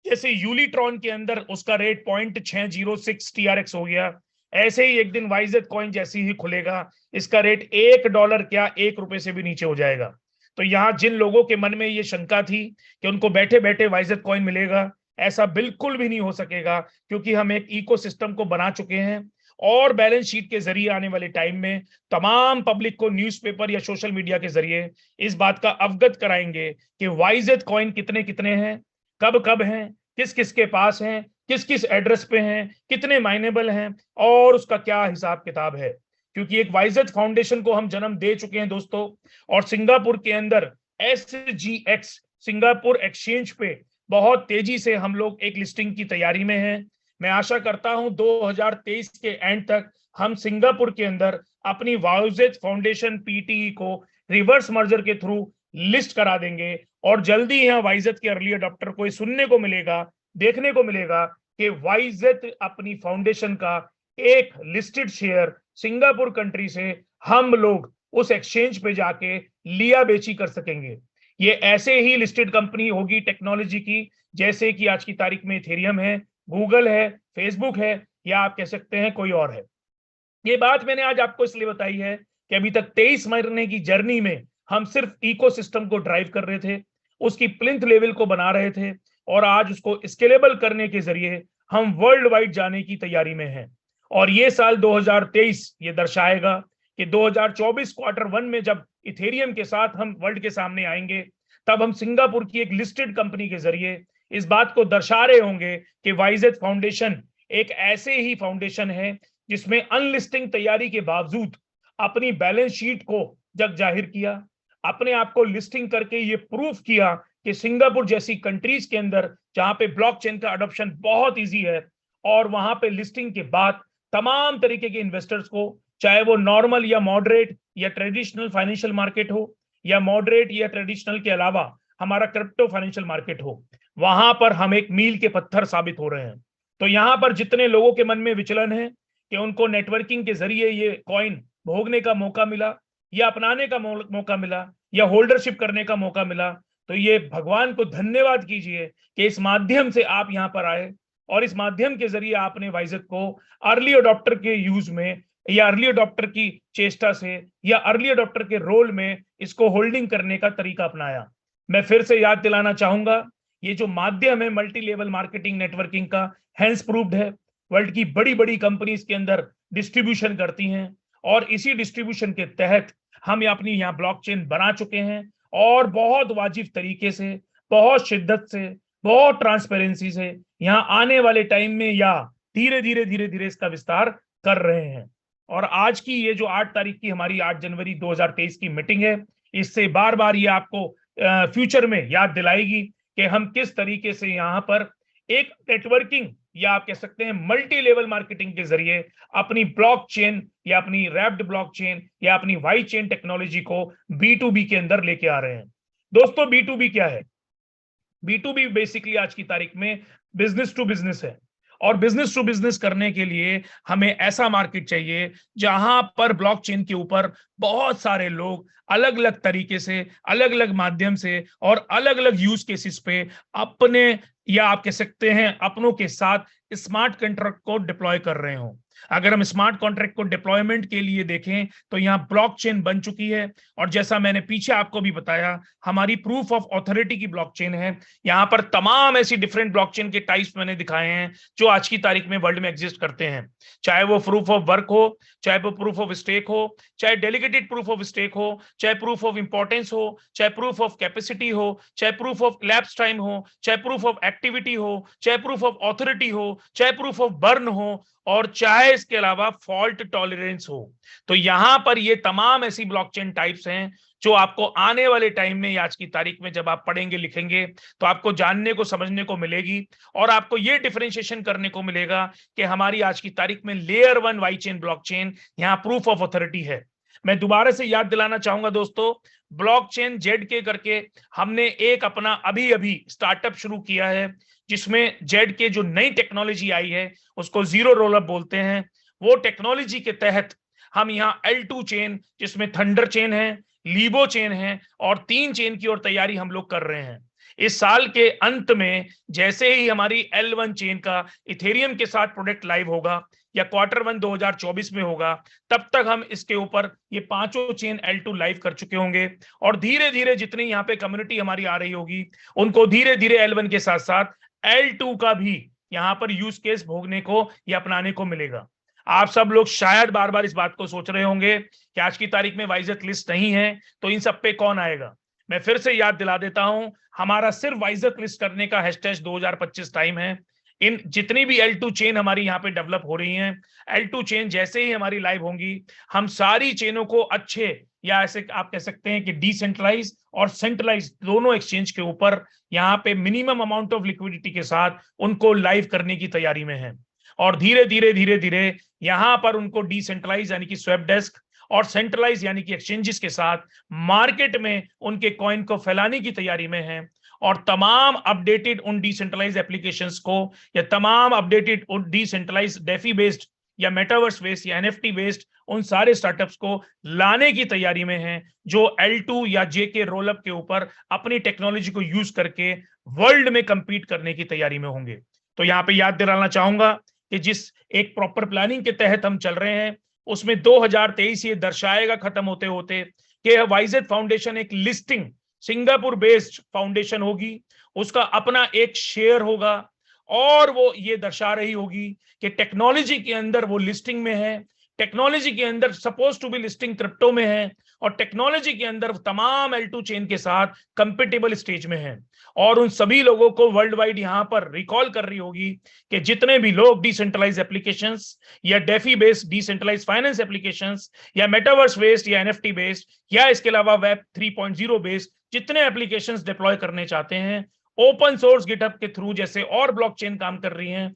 जैसे यूलिट्रॉन के अंदर उसका रेट 0.606 TRX हो गया, ऐसे ही एक दिन वाइजेट कॉइन जैसे ही खुलेगा इसका रेट $1 क्या ₹1 से भी नीचे हो जाएगा। तो यहाँ जिन लोगों के मन में ये शंका थी कि उनको बैठे बैठे वाइजेट कॉइन मिलेगा, ऐसा बिल्कुल भी नहीं हो सकेगा, क्योंकि हम एक इकोसिस्टम को बना चुके हैं और बैलेंस शीट के जरिए आने वाले टाइम में तमाम पब्लिक को न्यूज़पेपर या सोशल मीडिया के जरिए इस बात का अवगत कराएंगे कि वाइजेट कॉइन कितने कितने हैं, कब कब हैं, किस किस के पास हैं, किस किस एड्रेस पे हैं, कितने माइनेबल हैं और उसका क्या हिसाब किताब है। क्योंकि एक वाइजेट फाउंडेशन को हम जन्म दे चुके हैं दोस्तों, और सिंगापुर के अंदर SGX सिंगापुर एक्सचेंज पे बहुत तेजी से हम लोग एक लिस्टिंग की तैयारी में हैं। मैं आशा करता हूं 2023 के एंड तक हम सिंगापुर के अंदर अपनी वाइजेट फाउंडेशन PTE को रिवर्स मर्जर के थ्रू लिस्ट करा देंगे और जल्दी यहाँ वाइजेट के अर्ली अडॉप्टर को सुनने को मिलेगा, देखने को मिलेगा कि वाइजेट अपनी फाउंडेशन का एक लिस्टेड शेयर सिंगापुर कंट्री से हम लोग उस एक्सचेंज पे जाके लिया बेची कर सकेंगे। ये ऐसे ही लिस्टेड कंपनी होगी टेक्नोलॉजी की जैसे कि आज की तारीख में इथेरियम है, गूगल है, फेसबुक है या आप कह सकते हैं कोई और है। ये बात मैंने आज आपको इसलिए बताई है कि अभी तक 23 महीने की जर्नी में हम सिर्फ इकोसिस्टम को ड्राइव कर रहे थे, उसकी प्लिंथ लेवल को बना रहे थे और आज उसको स्केलेबल करने के जरिए हम वर्ल्ड वाइड जाने की तैयारी में हैं। और ये साल 2023 ये दर्शाएगा कि 2024 Q1 में जब इथेरियम के साथ हम वर्ल्ड के सामने आएंगे तब हम सिंगापुर की एक लिस्टेड कंपनी के जरिए इस बात को दर्शा रहे होंगे कि वाइजेट फाउंडेशन एक ऐसे ही फाउंडेशन है जिसमें अनलिस्टिंग तैयारी के बावजूद अपनी बैलेंस शीट को जग जाहिर किया, अपने आप को लिस्टिंग करके ये प्रूफ किया कि सिंगापुर जैसी कंट्रीज के अंदर जहां पे ब्लॉकचेन का अडॉप्शन बहुत इजी है और वहां पे लिस्टिंग के बाद तमाम तरीके के इन्वेस्टर्स को, चाहे वो नॉर्मल या मॉडरेट या ट्रेडिशनल फाइनेंशियल मार्केट हो या मॉडरेट या ट्रेडिशनल के अलावा हमारा क्रिप्टो फाइनेंशियल मार्केट हो, वहां पर हम एक मील के पत्थर साबित हो रहे हैं। तो यहाँ पर जितने लोगों के मन में विचलन है कि उनको नेटवर्किंग के जरिए ये कॉइन भोगने का मौका मिला या अपनाने का मौका मिला या होल्डरशिप करने का मौका मिला, तो ये भगवान को धन्यवाद कीजिए कि इस माध्यम से आप यहाँ पर आए और इस माध्यम के जरिए आपने वाइजेट को अर्ली अडॉप्टर के यूज में या अर्ली अडॉप्टर की चेष्टा से या अर्ली अडॉप्टर के रोल में इसको होल्डिंग करने का तरीका अपनाया। मैं फिर से याद दिलाना चाहूंगा, ये जो माध्यम है मल्टी लेवल मार्केटिंग नेटवर्किंग का हैंड्स प्रूव्ड है, वर्ल्ड की बड़ी बड़ी कंपनीज के अंदर डिस्ट्रीब्यूशन करती हैं और इसी डिस्ट्रीब्यूशन के तहत हम अपनी यहाँ ब्लॉकचेन बना चुके हैं और बहुत वाजिब तरीके से, बहुत शिद्दत से, बहुत ट्रांसपेरेंसी से यहाँ आने वाले टाइम में या धीरे धीरे इसका विस्तार कर रहे हैं। और आज की ये जो 8 तारीख की हमारी 8 जनवरी 2023 की मीटिंग है, इससे बार बार ये आपको फ्यूचर में याद दिलाएगी कि हम किस तरीके से यहाँ पर एक नेटवर्किंग या आप कह सकते हैं मल्टी लेवल मार्केटिंग के जरिए अपनी ब्लॉकचेन या अपनी रैप्ड ब्लॉकचेन या अपनी वाई चेन टेक्नोलॉजी को B2B के अंदर लेके आ रहे हैं। दोस्तों, B2B क्या है? B2B बेसिकली आज की तारीख में बिजनेस टू बिजनेस है, और बिजनेस टू बिजनेस करने के लिए हमें ऐसा मार्केट चाहिए जहां पर ब्लॉकचेन के ऊपर बहुत सारे लोग अलग अलग तरीके से, अलग अलग माध्यम से और अलग अलग यूज केसेस पे अपने या आप कह सकते हैं अपनों के साथ स्मार्ट कॉन्ट्रैक्ट को डिप्लॉय कर रहे हो। अगर हम स्मार्ट कॉन्ट्रैक्ट को डिप्लॉयमेंट के लिए देखें तो यहाँ ब्लॉकचेन बन चुकी है, और जैसा मैंने पीछे आपको भी बताया हमारी प्रूफ ऑफ ऑथोरिटी की ब्लॉकचेन है। यहाँ पर तमाम ऐसी डिफरेंट ब्लॉकचेन के टाइप्स मैंने दिखाए हैं जो आज की तारीख में वर्ल्ड में एग्जिस्ट करते हैं, चाहे वो प्रूफ ऑफ वर्क हो, चाहे वो प्रूफ ऑफ स्टेक हो, चाहे डेलीगेटेड प्रूफ ऑफ स्टेक हो, चाहे प्रूफ ऑफ इंपॉर्टेंस हो, चाहे प्रूफ ऑफ कैपेसिटी हो, चाहे प्रूफ ऑफ लैप्स टाइम हो, चाहे प्रूफ ऑफ एक्टिविटी हो, चाहे प्रूफ ऑफ ऑथोरिटी हो, चाहे प्रूफ ऑफ बर्न हो, और चाहे इसके अलावा फॉल्ट टॉलरेंस हो। तो यहां पर ये तमाम ऐसी ब्लॉकचेन टाइप्स हैं जो आपको आने वाले टाइम में, आज की तारीख में जब आप पढ़ेंगे लिखेंगे तो आपको जानने को समझने को मिलेगी, और आपको ये डिफरेंशिएशन करने को मिलेगा कि हमारी आज की तारीख में लेयर 1 वाई चेन ब्लॉकचेन यहाँ प्रूफ ऑफ ऑथोरिटी है। मैं दोबारा से याद दिलाना चाहूंगा दोस्तों, ब्लॉकचेन ZK करके हमने एक अपना अभी स्टार्टअप शुरू किया है जिसमें ZK जो नई टेक्नोलॉजी आई है उसको जीरो रोल अप बोलते हैं। वो टेक्नोलॉजी के तहत हम यहाँ L2 चेन, जिसमें थंडर चेन है, लीबो चेन है, और 3 चेन की ओर तैयारी हम लोग कर रहे हैं। इस साल के अंत में जैसे ही हमारी L1 चेन का इथेरियम के साथ प्रोडक्ट लाइव होगा या Q1 2024 में होगा, तब तक हम इसके ऊपर ये 5 चेन L2 लाइव कर चुके होंगे, और धीरे धीरे जितनी यहाँ पे कम्युनिटी हमारी आ रही होगी उनको धीरे धीरे L1 के साथ साथ L2 का भी यहाँ पर यूज केस भोगने को या अपनाने को मिलेगा। आप सब लोग शायद बार बार इस बात को सोच रहे होंगे कि आज की तारीख में वाइजर लिस्ट नहीं है तो इन सब पे कौन आएगा। मैं फिर से याद दिला देता हूं, हमारा सिर्फ वाइजर लिस्ट करने का हैशटैग 2025 टाइम है। इन जितनी भी L2 चेन हमारी यहाँ पे डेवलप हो रही हैं, L2 चेन जैसे ही हमारी लाइव होंगी, हम सारी चेनों को अच्छे या ऐसे आप कह सकते हैं कि डिसेंट्रलाइज और सेंट्रलाइज दोनों एक्सचेंज के ऊपर यहाँ पे मिनिमम अमाउंट ऑफ लिक्विडिटी के साथ उनको लाइव करने की तैयारी में है, और धीरे धीरे यहाँ पर उनको डिसेंट्रलाइज यानी कि स्वैप डेस्क और सेंट्रलाइज यानी कि एक्सचेंजेस के साथ मार्केट में उनके कॉइन को फैलाने की तैयारी में है। और तमाम अपडेटेड उन डिसेंट्रलाइज एप्लीकेशंस को या तमाम अपडेटेड उन डिसेंट्रलाइज डेफी बेस्ड या मेटावर्स बेस्ड या NFT बेस्ड उन सारे स्टार्टअप्स को लाने की तैयारी में हैं जो L2 या JK रोलअप के ऊपर अपनी टेक्नोलॉजी को यूज करके वर्ल्ड में कंपीट करने की तैयारी में होंगे। तो यहाँ पे याद दिलाना चाहूंगा कि जिस एक प्रॉपर प्लानिंग के तहत हम चल रहे हैं उसमें 2023 ये दर्शाएगा खत्म होते होते कि वाइजेड फाउंडेशन एक लिस्टिंग सिंगापुर बेस्ड फाउंडेशन होगी, उसका अपना एक शेयर होगा, और वो ये दर्शा रही होगी कि टेक्नोलॉजी के अंदर वो लिस्टिंग में है, टेक्नोलॉजी के अंदर suppose to be listing crypto में है, और टेक्नोलॉजी के अंदर तमाम L2 चेन के साथ कंपेटेबल स्टेज में है। और उन सभी लोगों को वर्ल्ड वाइड यहाँ पर रिकॉल कर रही होगी कि जितने भी लोग डिसेंट्रलाइज एप्लीकेशंस या DeFi based decentralise finance applications या मेटावर्स बेस्ड या NFT बेस्ड या इसके अलावा वेब 3.0 बेस्ड जितने एप्लीकेशंस डिप्लॉय करने चाहते हैं, ओपन सोर्स गिटहब के थ्रू जैसे और ब्लॉकचेन काम कर रही हैं,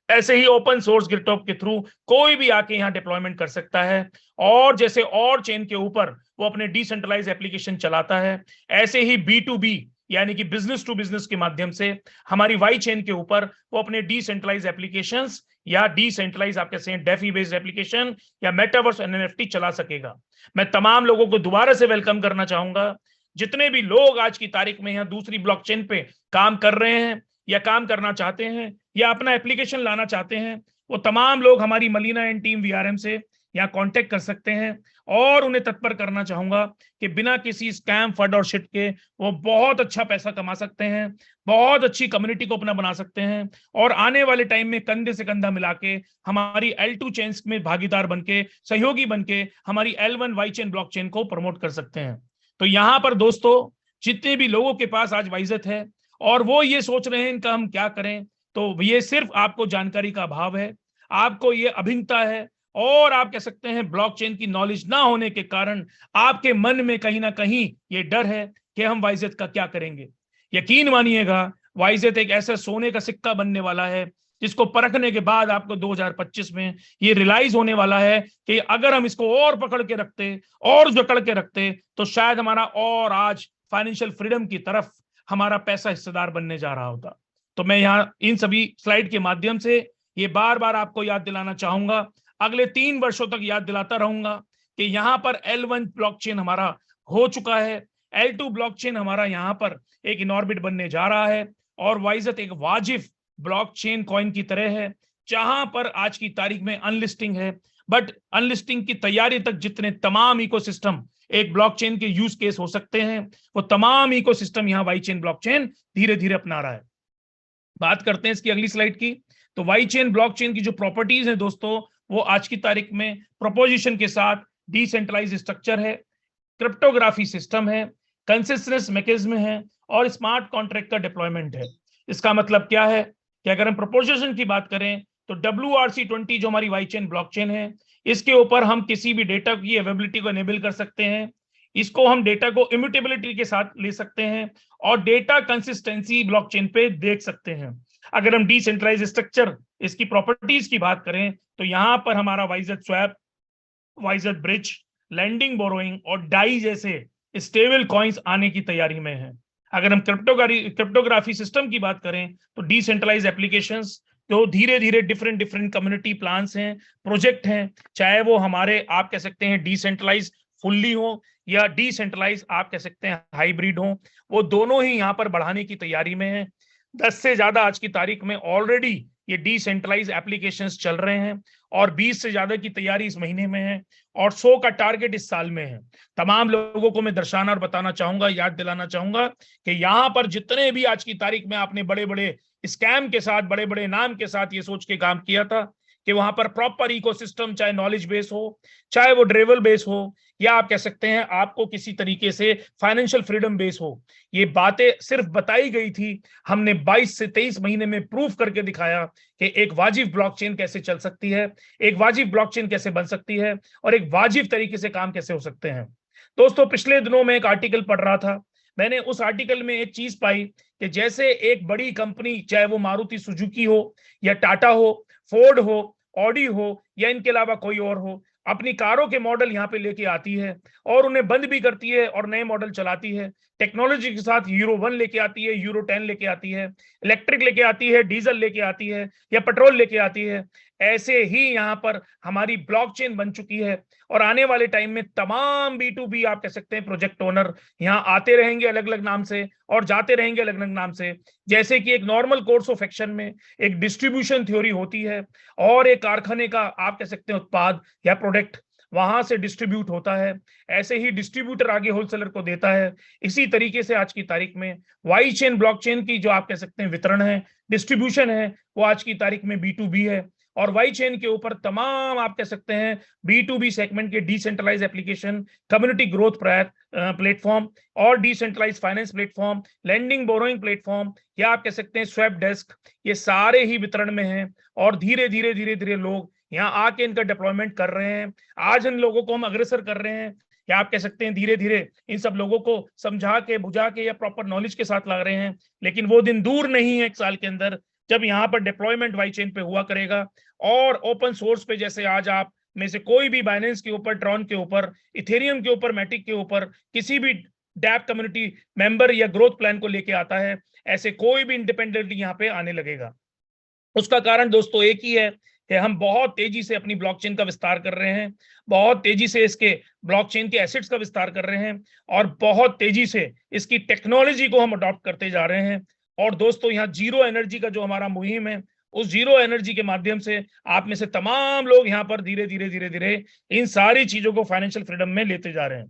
ऐसे ही ओपन सोर्स गिटहब के थ्रू कोई भी आके यहाँ डिप्लॉयमेंट कर सकता है। और जैसे और चेन के ऊपर वो अपने डिसेंट्रलाइज एप्लीकेशन चलाता है, ऐसे ही B2B यानी कि बिजनेस टू बिजनेस के माध्यम से हमारी वाई चेन के ऊपर वो अपने डिसेंट्रलाइज एप्लीकेशंस या डिसेंट्रलाइज आप कैसे डेफी बेस्ड एप्लीकेशन या मेटावर्स NFT चला सकेगा। मैं तमाम लोगों को दोबारा से वेलकम करना चाहूंगा, जितने भी लोग आज की तारीख में यहाँ दूसरी ब्लॉकचेन पे काम कर रहे हैं या काम करना चाहते हैं या अपना एप्लीकेशन लाना चाहते हैं, वो तमाम लोग हमारी मलीना एंड टीम VRM से यहाँ कांटेक्ट कर सकते हैं और उन्हें तत्पर करना चाहूंगा कि बिना किसी स्कैम फंड और शिट के वो बहुत अच्छा पैसा कमा सकते हैं, बहुत अच्छी कम्युनिटी को अपना बना सकते हैं और आने वाले टाइम में कंधे से कंधा मिला के हमारी L2 चेन्स में भागीदार बनके, सहयोगी बनके हमारी L1 वाई चेन ब्लॉकचेन को प्रमोट कर सकते हैं। तो यहाँ पर दोस्तों जितने भी लोगों के पास आज वाइजत है और वो ये सोच रहे हैं इनका हम क्या करें, तो ये सिर्फ आपको जानकारी का अभाव है, आपको ये अभिज्ञता है और आप कह सकते हैं ब्लॉकचेन की नॉलेज ना होने के कारण आपके मन में कहीं ना कहीं ये डर है कि हम वाइजत का क्या करेंगे। यकीन मानिएगा वाइजत एक ऐसा सोने का सिक्का बनने वाला है जिसको परखने के बाद आपको 2025 में ये रियलाइज होने वाला है कि अगर हम इसको और पकड़ के रखते और जकड़ के रखते तो शायद हमारा और आज फाइनेंशियल फ्रीडम की तरफ हमारा पैसा हिस्सेदार बनने जा रहा होता। तो मैं यहाँ इन सभी स्लाइड के माध्यम से ये बार बार आपको याद दिलाना चाहूंगा, अगले 3 वर्षों तक याद दिलाता रहूंगा कि यहाँ पर L1 ब्लॉकचेन हमारा हो चुका है, L2 ब्लॉकचेन हमारा यहाँ पर एक इनऑर्बिट बनने जा रहा है और वाइजत एक वाजिब ब्लॉकचेन कॉइन की तरह है जहां पर आज की तारीख में अनलिस्टिंग है, बट अनलिस्टिंग की तैयारी तक जितने तमाम इकोसिस्टम एक ब्लॉकचेन के यूज केस हो सकते हैं वो तमाम इकोसिस्टम यहाँ वाई चेन ब्लॉकचेन धीरे धीरे अपना रहा है। बात करते हैं इसकी अगली स्लाइड की। तो वाई चेन ब्लॉकचेन की जो प्रॉपर्टीज हैं दोस्तों वो आज की तारीख में प्रोपोजिशन के साथ डिसेंट्रलाइज स्ट्रक्चर है, क्रिप्टोग्राफी सिस्टम है, कंसिस्टेंस मैकेनिज्म है और स्मार्ट कॉन्ट्रैक्ट का डिप्लॉयमेंट है। इसका मतलब क्या है कि अगर हम प्रोपोजिशन की बात करें तो WRC20 जो हमारी वाई चेन ब्लॉकचेन है इसके ऊपर हम किसी भी डेटा की अवेलेबिलिटी को एनेबल कर सकते हैं, इसको हम डेटा को इम्यूटेबिलिटी के साथ ले सकते हैं और डेटा कंसिस्टेंसी ब्लॉकचेन पे देख सकते हैं। अगर हम डिसेंट्रलाइज स्ट्रक्चर इसकी प्रॉपर्टीज की बात करें तो यहाँ पर हमारा वाइजत स्वैप, वाइजत ब्रिज, लैंडिंग बोरोइंग और डाई जैसे स्टेबल कॉइन्स आने की तैयारी में है। अगर हम क्रिप्टोग्राफी सिस्टम की बात करें तो डिसेंट्रलाइज एप्लीकेशंस जो धीरे धीरे डिफरेंट कम्युनिटी प्लान्स हैं, प्रोजेक्ट हैं, चाहे वो हमारे आप कह सकते हैं डिसेंट्रलाइज फुल्ली हो या डिसेंट्रलाइज आप कह सकते हैं हाइब्रिड हो, वो दोनों ही यहाँ पर बढ़ाने की तैयारी में है। 10 से ज्यादा आज की तारीख में ऑलरेडी ये डिसेंट्रलाइज एप्लीकेशंस चल रहे हैं और 20 से ज्यादा की तैयारी इस महीने में है और 100 का टारगेट इस साल में है। तमाम लोगों को मैं दर्शाना और बताना चाहूंगा, याद दिलाना चाहूंगा कि यहाँ पर जितने भी आज की तारीख में आपने बड़े बड़े स्कैम के साथ, बड़े बड़े नाम के साथ ये सोच के काम किया था कि वहां पर प्रॉपर इकोसिस्टम, चाहे नॉलेज बेस हो, चाहे वो ड्रेवल बेस हो, या आप कह सकते हैं आपको किसी तरीके से फाइनेंशियल फ्रीडम बेस हो, ये बातें सिर्फ बताई गई थी। हमने 22 से 23 महीने में प्रूफ करके दिखाया कि एक वाजिब ब्लॉकचेन कैसे चल सकती है, एक वाजिब ब्लॉकचेन कैसे बन सकती है और एक वाजिब तरीके से काम कैसे हो सकते हैं। दोस्तों पिछले दिनों में एक आर्टिकल पढ़ रहा था, मैंने उस आर्टिकल में एक चीज पाई कि जैसे एक बड़ी कंपनी, चाहे वो मारुति सुजुकी हो या टाटा हो, फोर्ड हो, ऑडी हो या इनके अलावा कोई और हो, अपनी कारों के मॉडल यहाँ पे लेके आती है और उन्हें बंद भी करती है और नए मॉडल चलाती है। टेक्नोलॉजी के साथ यूरो 1 लेके आती है, यूरो 10 लेके आती है, इलेक्ट्रिक लेके आती है, डीजल लेके आती है या पेट्रोल लेके आती है। ऐसे ही यहाँ पर हमारी ब्लॉकचेन बन चुकी है और आने वाले टाइम में तमाम B2B आप कह सकते हैं प्रोजेक्ट ओनर यहाँ आते रहेंगे अलग अलग नाम से और जाते रहेंगे अलग अलग नाम से। जैसे कि एक नॉर्मल कोर्स ऑफ एक्शन में एक डिस्ट्रीब्यूशन थ्योरी होती है और एक कारखाने का आप कह सकते हैं उत्पाद या प्रोडक्ट वहां से डिस्ट्रीब्यूट होता है, ऐसे ही डिस्ट्रीब्यूटर आगे होलसेलर को देता है। इसी तरीके से आज की तारीख में वाई चेन ब्लॉकचेन की जो आप कह सकते हैं वितरण है, डिस्ट्रीब्यूशन है, वो आज की तारीख में B2B है और वाई चेन के ऊपर तमाम आप कह सकते हैं B2B सेगमेंट के decentralise application, community growth platform और decentralise finance platform, lending borrowing platform या आप कह सकते हैं स्वैप डेस्क, ये सारे ही वितरण में हैं और धीरे धीरे लोग यहाँ आके इनका डिप्लॉयमेंट कर रहे हैं। आज इन लोगों को हम अग्रसर कर रहे हैं या आप कह सकते हैं धीरे धीरे इन सब लोगों को समझा के, बुझा के या प्रॉपर नॉलेज के साथ ला रहे हैं। लेकिन वो दिन दूर नहीं है 1 साल के अंदर जब यहाँ पर डिप्लॉयमेंट वाई चेन पे हुआ करेगा और ओपन सोर्स पे, जैसे आज आप में से कोई भी बाइनेंस के ऊपर, ट्रॉन के ऊपर, इथेरियम के ऊपर, मैटिक के ऊपर किसी भी डैप कम्युनिटी मेंबर या ग्रोथ प्लान को लेके आता है, ऐसे कोई भी इंडिपेंडेंटली यहाँ पे आने लगेगा। उसका कारण दोस्तों एक ही है कि हम बहुत तेजी से अपनी ब्लॉकचेन का विस्तार कर रहे हैं, बहुत तेजी से इसके ब्लॉकचेन के एसेट्स का विस्तार कर रहे हैं और बहुत तेजी से इसकी टेक्नोलॉजी को हम अडॉप्ट करते जा रहे हैं। और दोस्तों यहाँ जीरो एनर्जी का जो हमारा मुहिम है उस जीरो एनर्जी के माध्यम से आप में से तमाम लोग यहाँ पर धीरे धीरे इन सारी चीजों को फाइनेंशियल फ्रीडम में लेते जा रहे हैं।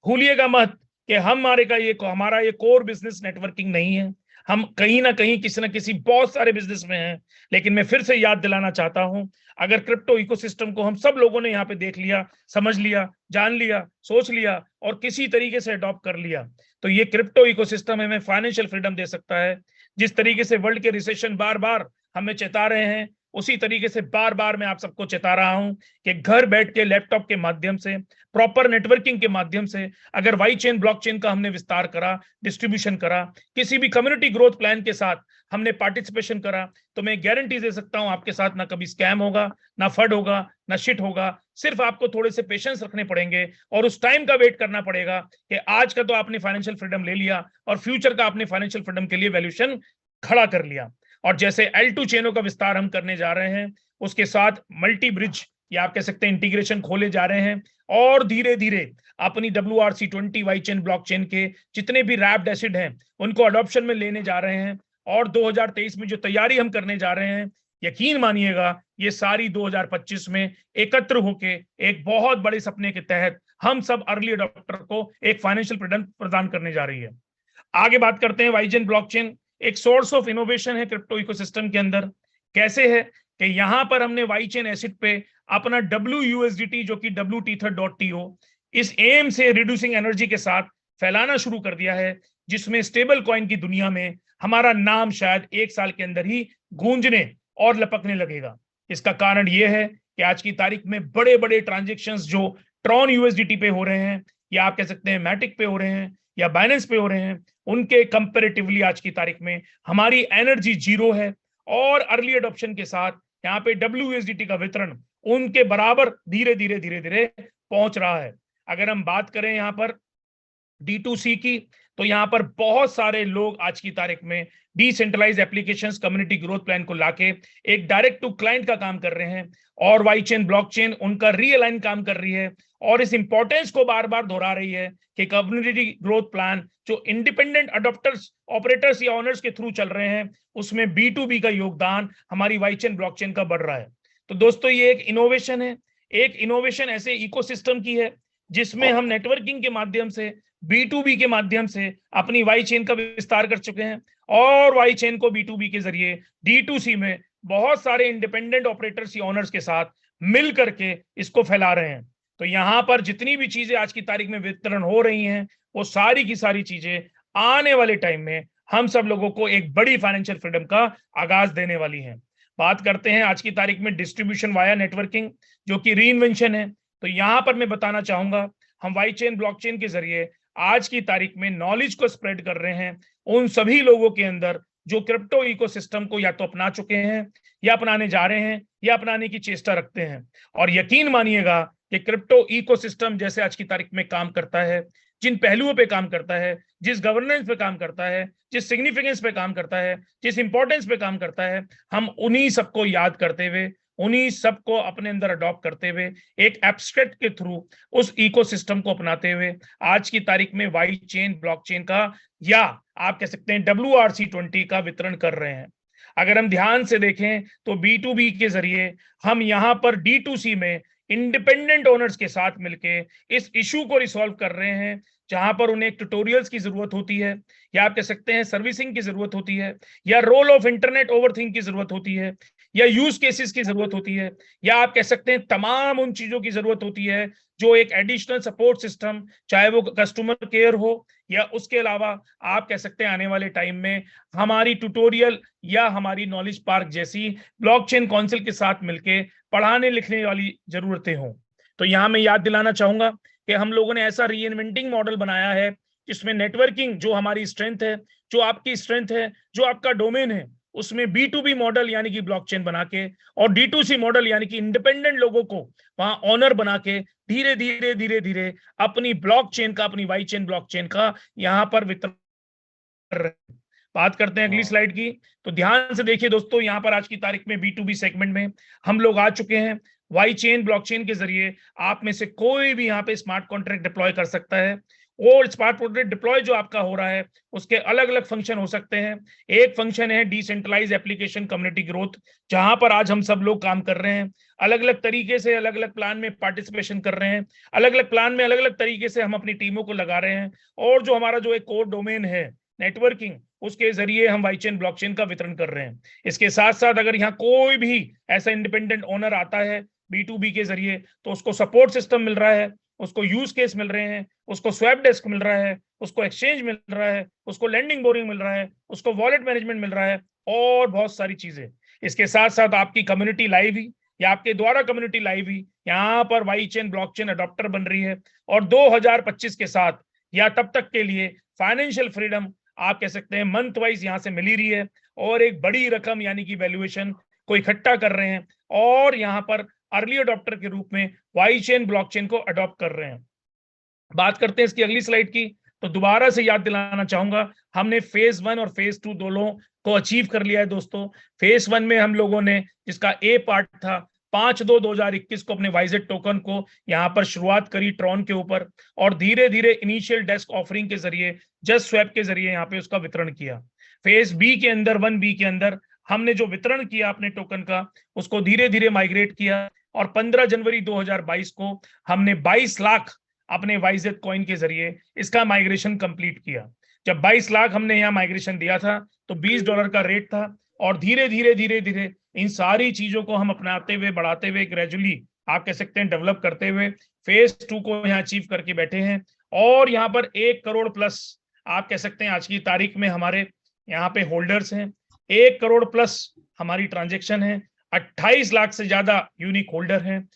भूलिएगा मत कि हमारा ये कोर बिजनेस नेटवर्किंग नहीं है। हम कहीं ना कहीं किसी ना किसी बहुत सारे बिजनेस में हैं, लेकिन मैं फिर से याद दिलाना चाहता हूं, अगर क्रिप्टो इकोसिस्टम को हम सब लोगों ने यहाँ पे देख लिया, समझ लिया, जान लिया, सोच लिया और किसी तरीके से अडॉप्ट कर लिया, तो ये क्रिप्टो इकोसिस्टम हमें फाइनेंशियल फ्रीडम दे सकता है। जिस तरीके से वर्ल्ड के रिसेशन बार बार हमें चेता रहे हैं, उसी तरीके से बार बार मैं आप सबको चेता रहा हूं कि घर बैठ के लैपटॉप के माध्यम से, प्रॉपर नेटवर्किंग के माध्यम से अगर वाई चेन ब्लॉकचेन का हमने विस्तार करा, डिस्ट्रीब्यूशन करा, किसी भी कम्युनिटी ग्रोथ प्लान के साथ हमने पार्टिसिपेशन करा, तो मैं गारंटी दे सकता हूं आपके साथ ना कभी स्कैम होगा, ना फड होगा, ना शिट होगा। सिर्फ आपको थोड़े से पेशेंस रखने पड़ेंगे और उस टाइम का वेट करना पड़ेगा कि आज का तो आपने फाइनेंशियल फ्रीडम ले लिया और फ्यूचर का आपने फाइनेंशियल फ्रीडम के लिए वैल्यूएशन खड़ा कर लिया। और जैसे L2 चेनों का विस्तार हम करने जा रहे हैं, उसके साथ मल्टी ब्रिज या आप कह सकते हैं इंटीग्रेशन खोले जा रहे हैं और धीरे धीरे अपनी WRC20 वाई चेन ब्लॉकचेन के जितने भी रैप्ड एसिड हैं उनको अडॉप्शन में लेने जा रहे हैं। और 2023 में जो तैयारी हम करने जा रहे हैं, यकीन मानिएगा ये सारी 2025 में एकत्र होके एक बहुत बड़े सपने के तहत हम सब अर्ली अडॉप्टर को एक फाइनेंशियल फ्रीडम प्रदान करने जा रही है। आगे बात करते हैं, वाईचेन ब्लॉकचेन एक सोर्स ऑफ इनोवेशन है क्रिप्टो इकोसिस्टम के अंदर। कैसे है कि यहां पर हमने वाईचेन एसिड पे अपना WUSDT जो कि WTether.to इस एम से रिड्यूसिंग एनर्जी के साथ फैलाना शुरू कर दिया है, जिसमें स्टेबल कॉइन की दुनिया में हमारा नाम शायद एक साल के अंदर ही गूंजने और लपकने लगेगा। इसका कारण यह है कि आज की तारीख में बड़े बड़े ट्रांजेक्शंस जो ट्रॉन USDT पे हो रहे हैं, या आप कह सकते हैं मैटिक पे हो रहे हैं, या बाइनेंस पे हो रहे हैं, उनके कंपैरेटिवली आज की तारीख में हमारी एनर्जी जीरो है। और अर्ली अडॉप्शन के साथ यहाँ पे WUSDT का वितरण उनके बराबर धीरे धीरे पहुंच रहा है। अगर हम बात करें यहाँ पर D2C की, तो यहाँ पर बहुत सारे लोग आज की तारीख में decentralise applications community growth plan को लाके एक डायरेक्ट टू क्लाइंट का काम कर रहे हैं और वाईचेन ब्लॉकचेन उनका रीअलाइन काम कर रही है और इस इंपॉर्टेंस को बार बार दोहरा रही है कि कम्युनिटी ग्रोथ प्लान जो इंडिपेंडेंट अडॉप्टर्स, ऑपरेटर्स या ओनर्स के थ्रू चल रहे हैं, उसमें B2B का योगदान हमारी वाईचेन ब्लॉकचेन का बढ़ रहा है। तो दोस्तों ये एक इनोवेशन है, एक इनोवेशन ऐसे इकोसिस्टम की है जिसमें हम नेटवर्किंग के माध्यम से, B2B के माध्यम से अपनी वाई चेन का विस्तार कर चुके हैं और वाई चेन को B2B के जरिए D2C में बहुत सारे इंडिपेंडेंट ऑपरेटर्स या ओनर्स के साथ मिल करके इसको फैला रहे हैं। तो यहाँ पर जितनी भी चीजें आज की तारीख में वितरण हो रही हैं, वो सारी की सारी चीजें आने वाले टाइम में हम सब लोगों को एक बड़ी फाइनेंशियल फ्रीडम का आगाज देने वाली हैं। बात करते हैं आज की तारीख में डिस्ट्रीब्यूशन वाया नेटवर्किंग, जो कि रीइन्वेंशन है। तो यहाँ पर मैं बताना चाहूंगा, हम वाई चेन ब्लॉकचेन के जरिए आज की तारीख में नॉलेज को स्प्रेड कर रहे हैं उन सभी लोगों के अंदर जो क्रिप्टो इकोसिस्टम को या तो अपना चुके हैं, या अपनाने जा रहे हैं, या अपनाने की चेष्टा रखते हैं। और यकीन मानिएगा कि क्रिप्टो इकोसिस्टम जैसे आज की तारीख में काम करता है, जिन पहलुओं पे काम करता है, जिस गवर्नेंस पे काम करता है, जिस सिग्निफिकेंस पे काम करता है, जिस इंपॉर्टेंस पे काम करता है, हम उन्हीं सबको याद करते हुए, उन्हीं सबको अपने अंदर अडॉप्ट करते हुए, एक एब्स्ट्रैक्ट के थ्रू उस इकोसिस्टम को अपनाते हुए आज की तारीख में वाई चेन ब्लॉकचेन का, या आप कह सकते हैं WRC20 का वितरण कर रहे हैं। अगर हम ध्यान से देखें तो B2B के जरिए हम यहाँ पर D2C में इंडिपेंडेंट ओनर्स के साथ मिलके इस इशू को रिसॉल्व कर रहे हैं, जहां पर उन्हें ट्यूटोरियल्स की जरूरत होती है, या आप कह सकते हैं सर्विसिंग की जरूरत होती है, या रोल ऑफ इंटरनेट ओवरथिंक की जरूरत होती है, या यूज केसेस की जरूरत होती है, या आप कह सकते हैं तमाम उन चीजों की जरूरत होती है जो एक एडिशनल सपोर्ट सिस्टम, चाहे वो कस्टमर केयर हो, या उसके अलावा आप कह सकते हैं आने वाले टाइम में हमारी ट्यूटोरियल या हमारी नॉलेज पार्क जैसी ब्लॉकचेन काउंसिल के साथ मिलके पढ़ाने लिखने वाली जरूरतें हों। तो यहाँ मैं याद दिलाना चाहूंगा कि हम लोगों ने ऐसा रीइन्वेंटिंग मॉडल बनाया है जिसमें नेटवर्किंग जो हमारी स्ट्रेंथ है, जो आपकी स्ट्रेंथ है, जो आपका डोमेन है, उसमें B2B मॉडल यानी कि ब्लॉकचेन बना के और D2C मॉडल यानी कि इंडिपेंडेंट लोगों को वहां ऑनर बना के धीरे धीरे अपनी ब्लॉकचेन का, अपनी वाई चेन ब्लॉकचेन का यहाँ पर वितरण। बात करते हैं अगली स्लाइड की। तो ध्यान से देखिए दोस्तों, यहाँ पर आज की तारीख में B2B सेगमेंट में हम लोग आ चुके हैं। वाई चेन ब्लॉकचेन के जरिए आप में से कोई भी यहाँ पे स्मार्ट कॉन्ट्रैक्ट डिप्लॉय कर सकता है। और स्मार्ट कॉन्ट्रैक्ट डिप्लॉय जो आपका हो रहा है उसके अलग अलग फंक्शन हो सकते हैं। एक फंक्शन है डिसेंट्रलाइज एप्लीकेशन कम्युनिटी ग्रोथ, जहां पर आज हम सब लोग काम कर रहे हैं, अलग अलग तरीके से अलग अलग प्लान में पार्टिसिपेशन कर रहे हैं, अलग अलग प्लान में अलग अलग तरीके से हम अपनी टीमों को लगा रहे हैं। और जो हमारा जो एक कोर डोमेन है नेटवर्किंग, उसके जरिए हम वाईचेन ब्लॉकचेन का वितरण कर रहे हैं। इसके साथ साथ अगर यहाँ कोई भी ऐसा इंडिपेंडेंट ओनर आता है B2B के जरिए, तो उसको सपोर्ट सिस्टम मिल रहा है, उसको यूज केस मिल रहे हैं, उसको स्वैप डेस्क मिल रहा है, उसको एक्सचेंज मिल रहा है, उसको लेंडिंग बोरिंग मिल रहा है, उसको वॉलेट मैनेजमेंट मिल रहा है और बहुत सारी चीजें। इसके साथ साथ आपकी कम्युनिटी लाइव ही या आपके द्वारा कम्युनिटी लाइव ही यहाँ पर वाईचेन ब्लॉकचेन अडॉप्टर बन रही है। और 2025 के साथ या तब तक के लिए फाइनेंशियल फ्रीडम आप कह सकते हैं मंथ वाइज यहाँ से मिल ही रही है, और एक बड़ी रकम यानी कि वैल्यूएशन को इकट्ठा कर रहे हैं और यहाँ पर अर्ली अडॉप्टर के रूप में वाईचेन ब्लॉकचेन को अडॉप्ट कर रहे हैं। बात करते हैं इसकी अगली स्लाइड की, तो दोबारा से याद दिलाना चाहूंगा, हमने फेज 1 और फेज 2 दोनों को अचीव कर लिया है दोस्तों। फेज 1 में हम लोगों ने, जिसका ए पार्ट था, 5/2/2021 को अपने वाइजेट टोकन को यहाँ पर शुरुआत करी ट्रॉन के ऊपर, और धीरे धीरे इनिशियल डेस्क ऑफरिंग के जरिए जस्ट स्वैप के जरिए यहाँ पे उसका वितरण किया। फेज बी के अंदर 1B के अंदर हमने जो वितरण किया अपने टोकन का, उसको धीरे धीरे माइग्रेट किया, और 15 जनवरी 2022 को हमने 22 लाख अपने वाइजेट कॉइन के जरिए इसका माइग्रेशन कंप्लीट किया। जब 22 लाख हमने यहाँ माइग्रेशन दिया था तो $20 का रेट था, और धीरे धीरे इन सारी चीजों को हम अपनाते हुए, बढ़ाते हुए, ग्रेजुअली आप कह सकते हैं डेवलप करते हुए फेज 2 को यहाँ अचीव करके बैठे हैं। और यहाँ पर 1 करोड़ प्लस आप कह सकते हैं आज की तारीख में हमारे यहाँ पे होल्डर्स हैं, 1 करोड़ प्लस हमारी ट्रांजेक्शन है, 28 लाख से ज्यादा यूनिक होल्डर हैं,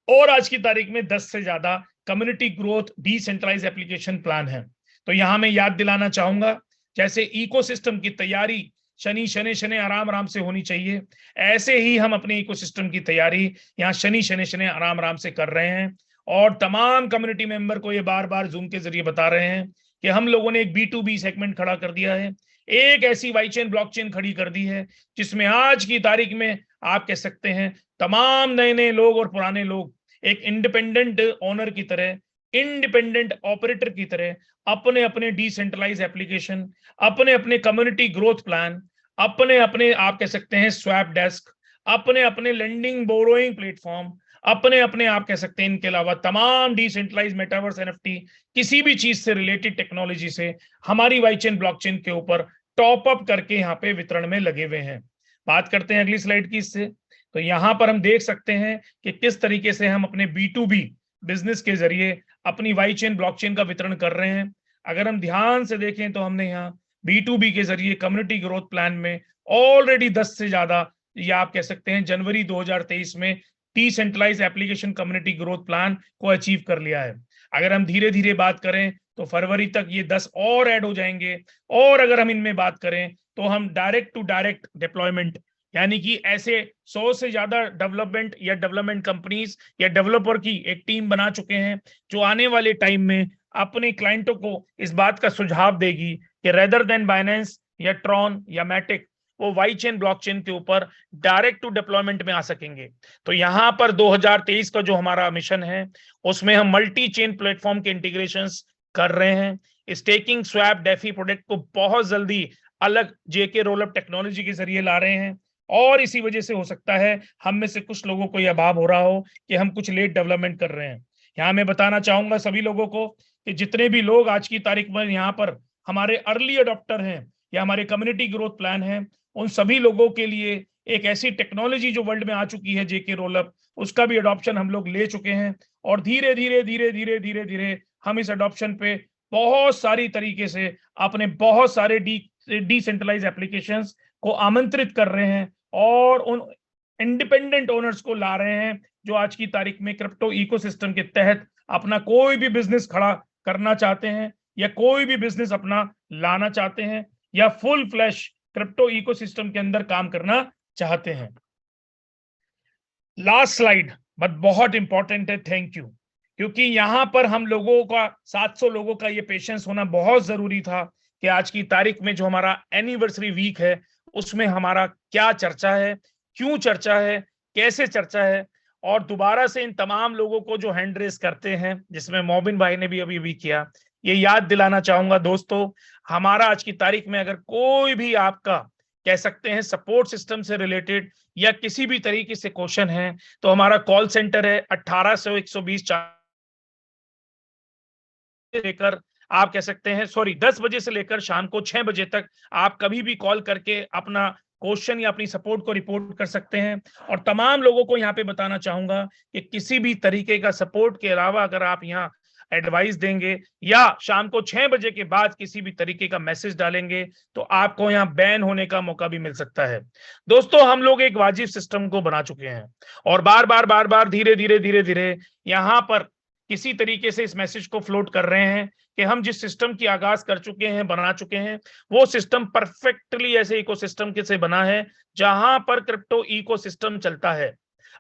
और आज की तारीख में 10 से ज्यादा community growth decentralise application plan है। तो यहां मैं याद दिलाना चाहूंगा, जैसे इकोसिस्टम की तैयारी शनि आराम से होनी चाहिए, ऐसे ही हम अपने इकोसिस्टम की तैयारी यहाँ शनि आराम से कर रहे हैं। और तमाम कम्युनिटी मेंबर को ये बार बार जूम के जरिए बता रहे हैं कि हम लोगों ने एक B2B सेगमेंट खड़ा कर दिया है, एक ऐसी वाईचेन ब्लॉकचेन खड़ी कर दी है जिसमें आज की तारीख में आप कह सकते हैं तमाम नए लोग और पुराने लोग एक इंडिपेंडेंट ओनर की तरह, इंडिपेंडेंट ऑपरेटर की तरह अपने अपने डिसेंट्रलाइज एप्लीकेशन, अपने अपने कम्युनिटी ग्रोथ प्लान, अपने अपने आप कह सकते हैं स्वैप डेस्क, अपने अपने लेंडिंग बोरोइंग प्लेटफॉर्म, अपने अपने आप कह सकते हैं, इनके अलावा तमाम डिसेंट्रलाइज मेटावर्स NFT, किसी भी चीज से रिलेटेड टेक्नोलॉजी से हमारी वाईचेन ब्लॉकचेन के ऊपर टॉप अप करके यहाँ पे वितरण में लगे हुए हैं। बात करते हैं अगली स्लाइड की इससे, तो यहाँ पर हम देख सकते हैं कि किस तरीके से हम अपने B2B बिजनेस के जरिए अपनी वाईचेन ब्लॉकचेन का वितरण कर रहे हैं। अगर हम ध्यान से देखें तो हमने यहाँ B2B के जरिए कम्युनिटी ग्रोथ प्लान में ऑलरेडी 10 से ज्यादा, या आप कह सकते हैं जनवरी 2023 में decentralise application community growth plan को अचीव कर लिया है। अगर हम धीरे धीरे बात करें तो फरवरी तक ये 10 और ऐड हो जाएंगे, और अगर हम इनमें बात करें तो हम डायरेक्ट टू डायरेक्ट डिप्लॉयमेंट, यानी कि ऐसे 100 से ज्यादा डेवलपमेंट या डेवलपमेंट कंपनीज या डेवलपर की एक टीम बना चुके हैं, जो आने वाले टाइम में अपने क्लाइंटों को इस बात का सुझाव देगी कि रेदर देन बाइनेंस या ट्रॉन या मैटिक, वो वाईचेन ब्लॉकचेन के ऊपर डायरेक्ट टू डिप्लॉयमेंट में आ सकेंगे। तो यहाँ पर 2023 का जो हमारा मिशन है उसमें हम मल्टी चेन प्लेटफॉर्म के इंटीग्रेशंस कर रहे हैं। स्टेकिंग स्वैप डेफी प्रोडक्ट को बहुत जल्दी अलग जेके रोलअप टेक्नोलॉजी के जरिए ला रहे हैं, और इसी वजह से हो सकता है हम में से कुछ लोगों को यह भाव हो रहा हो कि हम कुछ लेट डेवलपमेंट कर रहे हैं। यहाँ मैं बताना चाहूंगा सभी लोगों को कि जितने भी लोग आज की तारीख में यहाँ पर हमारे अर्ली अडॉप्टर हैं या हमारे कम्युनिटी ग्रोथ प्लान हैं, उन सभी लोगों के लिए एक ऐसी टेक्नोलॉजी जो वर्ल्ड में आ चुकी है जेके रोलअप, उसका भी अडॉप्शन हम लोग ले चुके हैं, और धीरे धीरे हम इस अडॉप्शन पे बहुत सारी तरीके से अपने बहुत सारे डिसेंट्रलाइज एप्लीकेशंस को आमंत्रित कर रहे हैं, और उन इंडिपेंडेंट ओनर्स को ला रहे हैं जो आज की तारीख में क्रिप्टो इकोसिस्टम के तहत अपना कोई भी बिजनेस खड़ा करना चाहते हैं, या कोई भी बिजनेस अपना लाना चाहते हैं, या फुल फ्लैश क्रिप्टो इकोसिस्टम के अंदर काम करना चाहते हैं। लास्ट स्लाइड बट बहुत इंपॉर्टेंट है, थैंक यू, क्योंकि यहां पर हम लोगों का 700 लोगों का ये पेशेंस होना बहुत जरूरी था कि आज की तारीख में जो हमारा एनिवर्सरी वीक है उसमें हमारा क्या चर्चा है, क्यों चर्चा है, कैसे चर्चा है। और दोबारा से इन तमाम लोगों को जो हैंड रेस करते हैं, जिसमें मोबिन भाई ने भी अभी किया, ये याद दिलाना चाहूंगा दोस्तों, हमारा आज की तारीख में अगर कोई भी आपका कह सकते हैं सपोर्ट सिस्टम से रिलेटेड या किसी भी तरीके से क्वेश्चन है, तो हमारा कॉल सेंटर है 1800-120 लेकर, आप कह सकते हैं 10 बजे से लेकर शाम को 6 बजे तक आप कभी भी कॉल करके अपना क्वेश्चन या अपनी सपोर्ट को रिपोर्ट कर सकते हैं। और तमाम लोगों को यहाँ पे बताना चाहूंगा कि किसी भी तरीके का सपोर्ट के अलावा अगर आप यहाँ एडवाइस देंगे या शाम को 6 बजे के बाद किसी भी तरीके का मैसेज डालेंगे, तो आपको यहाँ बैन होने का मौका भी मिल सकता है। दोस्तों, हम लोग एक वाजिब सिस्टम को बना चुके हैं और बार बार धीरे धीरे यहाँ पर किसी तरीके से इस मैसेज को फ्लोट कर रहे हैं कि हम जिस सिस्टम की आगाज कर चुके हैं, बना चुके हैं, वो सिस्टम परफेक्टली ऐसे इकोसिस्टम के से बना है जहां पर क्रिप्टो इकोसिस्टम चलता है।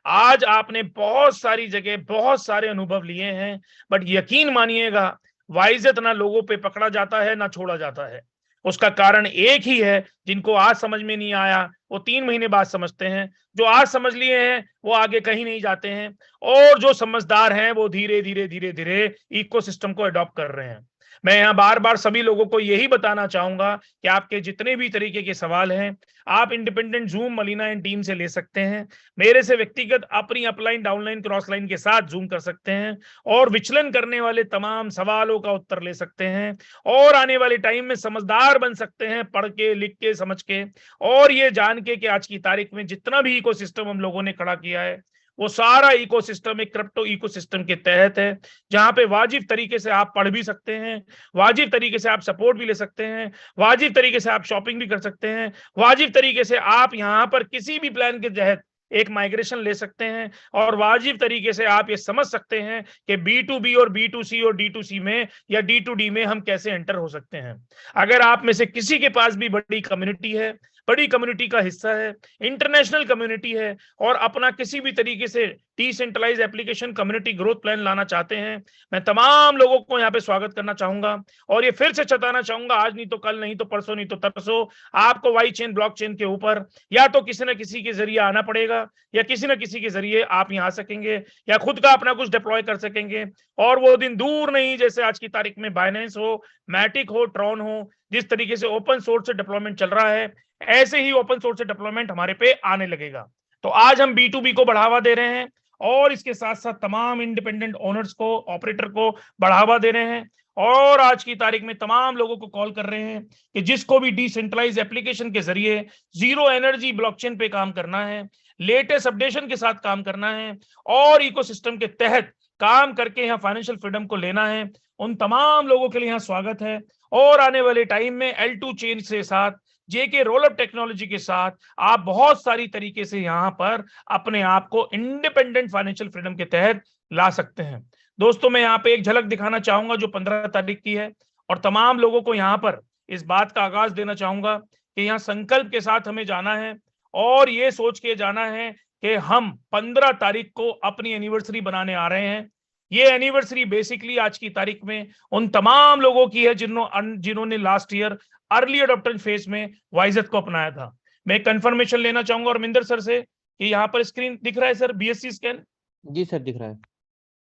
आज आपने बहुत सारी जगह बहुत सारे अनुभव लिए हैं, बट यकीन मानिएगा वाइजत ना लोगों पे पकड़ा जाता है ना छोड़ा जाता है। उसका कारण एक ही है, जिनको आज समझ में नहीं आया वो 3 महीने बाद समझते हैं, जो आज समझ लिए हैं वो आगे कहीं नहीं जाते हैं, और जो समझदार हैं वो धीरे धीरे इकोसिस्टम को अडॉप्ट कर रहे हैं। मैं यहाँ बार बार सभी लोगों को यही बताना चाहूंगा कि आपके जितने भी तरीके के सवाल हैं, आप independent zoom Malina and team से ले सकते हैं, मेरे से व्यक्तिगत अपनी अपलाइन डाउनलाइन क्रॉस लाइन के साथ जूम कर सकते हैं और विचलन करने वाले तमाम सवालों का उत्तर ले सकते हैं और आने वाले टाइम में समझदार बन सकते हैं, पढ़ के, लिख के, समझ के, और ये जान के कि आज की तारीख में जितना भी इकोसिस्टम हम लोगों ने खड़ा किया है वो सारा इकोसिस्टम एक क्रिप्टो इकोसिस्टम के तहत है, जहां पे वाजिब तरीके से आप पढ़ भी सकते हैं, वाजिब तरीके से आप सपोर्ट भी ले सकते हैं, वाजिब तरीके से आप शॉपिंग भी कर सकते हैं, वाजिब तरीके से आप यहां पर किसी भी प्लान के तहत एक माइग्रेशन ले सकते हैं, और वाजिब तरीके से आप ये समझ सकते हैं कि B2B और B2C और D2C में या D2D में हम कैसे एंटर हो सकते हैं। अगर आप में से किसी के पास भी बड़ी कम्युनिटी है, बड़ी कम्युनिटी का हिस्सा है, इंटरनेशनल कम्युनिटी है, और अपना किसी भी तरीके से decentralise application community growth plan लाना चाहते हैं, मैं तमाम लोगों को यहाँ पे स्वागत करना चाहूंगा और ये फिर से चताना चाहूंगा, आज नहीं तो कल, नहीं तो परसों, नहीं तो तरसों आपको वाई चेन ब्लॉकचेन के ऊपर या तो किसी न किसी के जरिए आना पड़ेगा या किसी न किसी के जरिए आप यहाँ आ सकेंगे या खुद का अपना कुछ डिप्लॉय कर सकेंगे। और वो दिन दूर नहीं, जैसे आज की तारीख में बाइनेंस हो, मैटिक हो, ट्रॉन हो, जिस तरीके से ओपन सोर्स से डिप्लॉयमेंट चल रहा है, ऐसे ही ओपन सोर्स से डिप्लॉयमेंट हमारे पे आने लगेगा। तो आज हम B2B को बढ़ावा दे रहे हैं और इसके साथ साथ तमाम इंडिपेंडेंट ओनर्स को, ऑपरेटर को बढ़ावा दे रहे हैं, और आज की तारीख में तमाम लोगों को कॉल कर रहे हैं कि जिसको भी डिसेंट्रलाइज एप्लीकेशन के जरिए जीरो एनर्जी ब्लॉकचेन पे काम करना है, लेटेस्ट अपडेशन के साथ काम करना है और इकोसिस्टम के तहत काम करके यहाँ फाइनेंशियल फ्रीडम को लेना है, उन तमाम लोगों के लिए यहाँ स्वागत है। और आने वाले टाइम में L2 चेन के साथ, जेके रोलअप टेक्नोलॉजी के साथ आप बहुत सारी तरीके से यहाँ पर अपने आप को इंडिपेंडेंट फाइनेंशियल फ्रीडम के तहत ला सकते हैं। दोस्तों, मैं यहाँ पे एक झलक दिखाना चाहूंगा जो 15 तारीख की है, और तमाम लोगों को यहाँ पर इस बात का आगाज देना चाहूंगा कि यहाँ संकल्प के साथ हमें जाना है और ये सोच के जाना है कि हम 15 तारीख को अपनी एनिवर्सरी बनाने आ रहे हैं। ये एनिवर्सरी बेसिकली आज की तारीख में उन तमाम लोगों की है जिन्होंने last year early adopter phase में वाइजत को अपनाया था। मैं कंफर्मेशन लेना चाहूंगा रविंदर सर से कि यहाँ पर स्क्रीन दिख रहा है सर, BSC स्कैन? जी सर, दिख रहा है।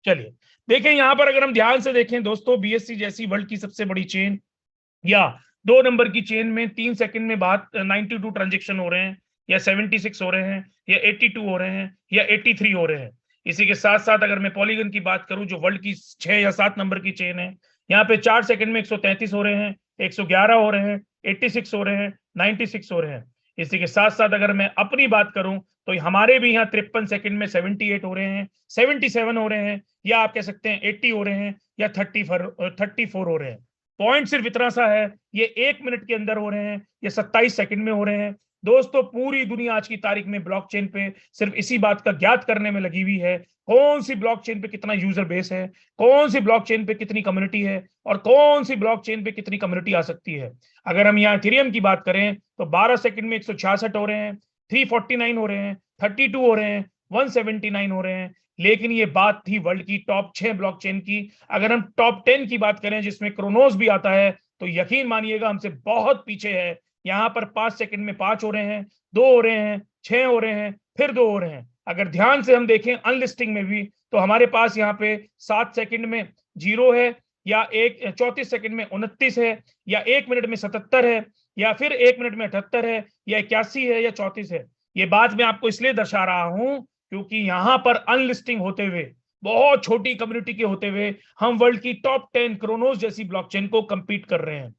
चलिए देखें, यहाँ पर अगर हम ध्यान से देखें दोस्तों, BSC जैसी वर्ल्ड की सबसे बड़ी चेन या 2 नंबर की चेन में 3 सेकंड में 92 ट्रांजेक्शन हो रहे हैं या 76 हो रहे हैं या 82 हो रहे हैं या 83 हो रहे हैं। इसी के साथ साथ अगर मैं पॉलीगन की बात करूं जो वर्ल्ड की 6 या 7 नंबर की चेन है, यहाँ पे 4 सेकंड में 133 हो रहे हैं, 111 हो रहे हैं, 86 हो रहे हैं, 96 हो रहे हैं। इसी के साथ साथ अगर मैं अपनी बात करूं तो हमारे भी यहाँ 53 सेकंड में 78 हो रहे हैं, 77 हो रहे हैं, या आप कह सकते हैं 80 हो रहे हैं या 34 हो रहे हैं। पॉइंट सिर्फ इतना सा है, ये 1 मिनट के अंदर हो रहे हैं, ये 27 सेकंड में हो रहे हैं। दोस्तों, पूरी दुनिया आज की तारीख में ब्लॉकचेन पे सिर्फ इसी बात का ज्ञात करने में लगी हुई है, कौन सी ब्लॉकचेन पे कितना यूजर बेस है, कौन सी ब्लॉकचेन पे कितनी कम्युनिटी है और कौन सी ब्लॉकचेन पे कितनी कम्युनिटी आ सकती है। अगर हम यहाँ इथेरियम की बात करें तो 12 सेकंड में 166 हो रहे हैं, 349 हो रहे हैं, 32 हो रहे हैं, 179 हो रहे हैं। लेकिन ये बात थी वर्ल्ड की टॉप 6 ब्लॉकचेन की। अगर हम टॉप 10 की बात करें जिसमें क्रोनोस भी आता है, तो यकीन मानिएगा हमसे बहुत पीछे है। यहाँ पर 5 सेकंड में 5 हो रहे हैं, 2 हो रहे हैं, 6 हो रहे हैं, फिर 2 हो रहे हैं। अगर ध्यान से हम देखें अनलिस्टिंग में भी, तो हमारे पास यहाँ पे 7 सेकंड में 0 है, या 34 सेकंड में 29 है, या 1 मिनट में 77 है, या फिर 1 मिनट में 78 है, या 81 है, या 34 है। ये बात मैं आपको इसलिए दर्शा रहा हूं क्योंकि यहां पर अनलिस्टिंग होते हुए, बहुत छोटी कम्युनिटी के होते हुए, हम वर्ल्ड की टॉप 10 क्रोनोस जैसी ब्लॉकचेन को कंपीट कर रहे हैं।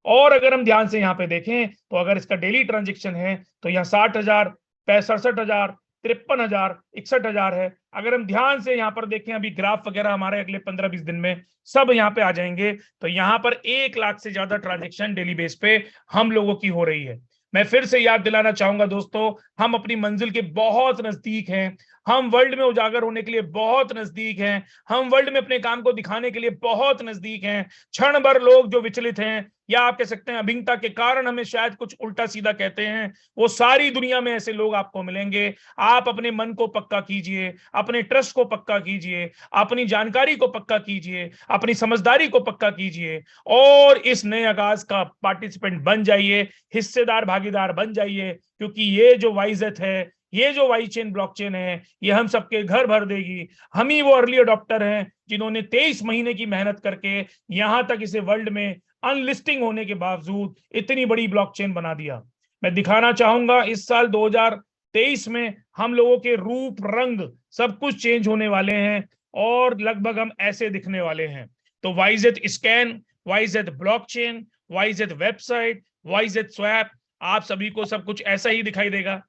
और अगर हम ध्यान से यहाँ पे देखें तो अगर इसका डेली ट्रांजेक्शन है तो यहाँ 60,000, 67,000, 53,000, 61,000 है। अगर हम ध्यान से यहाँ पर देखें, अभी ग्राफ वगैरह हमारे अगले 15-20 दिन में सब यहाँ पे आ जाएंगे, तो यहाँ पर 1 लाख से ज्यादा ट्रांजेक्शन डेली बेस पे हम लोगों की हो रही है। मैं फिर से याद दिलाना चाहूंगा दोस्तों, हम अपनी मंजिल के बहुत नजदीक हैं। हम वर्ल्ड में उजागर होने के लिए बहुत नजदीक हैं। हम वर्ल्ड में अपने काम को दिखाने के लिए बहुत नजदीक हैं। क्षण भर लोग जो विचलित हैं, या आप कह सकते हैं अभिज्ञता के कारण हमें शायद कुछ उल्टा सीधा कहते हैं, वो सारी दुनिया में ऐसे लोग आपको मिलेंगे। आप अपने मन को पक्का कीजिए, अपने ट्रस्ट को पक्का कीजिए, अपनी जानकारी को पक्का कीजिए, अपनी समझदारी को पक्का कीजिए, और इस नए आगाज का पार्टिसिपेंट बन जाइए, हिस्सेदार भागीदार बन जाइए। क्योंकि ये जो वाइजेथ है, ये जो वाई चेन ब्लॉकचेन है, ये हम सबके घर भर देगी। हम ही वो अर्ली अडॉप्टर हैं जिन्होंने 23 महीने की मेहनत करके यहां तक इसे वर्ल्ड में अनलिस्टिंग होने के बावजूद इतनी बड़ी ब्लॉकचेन बना दिया। मैं दिखाना चाहूंगा इस साल 2023 में हम लोगों के रूप रंग सब कुछ चेंज होने वाले हैं, और लगभग हम ऐसे दिखने वाले हैं। तो वाइजेथ स्कैन, वाइजेथ ब्लॉकचेन, वाइजेथ वेबसाइट, वाइजेथ स्वैप, आप सभी को सब कुछ ऐसा ही दिखाई देगा,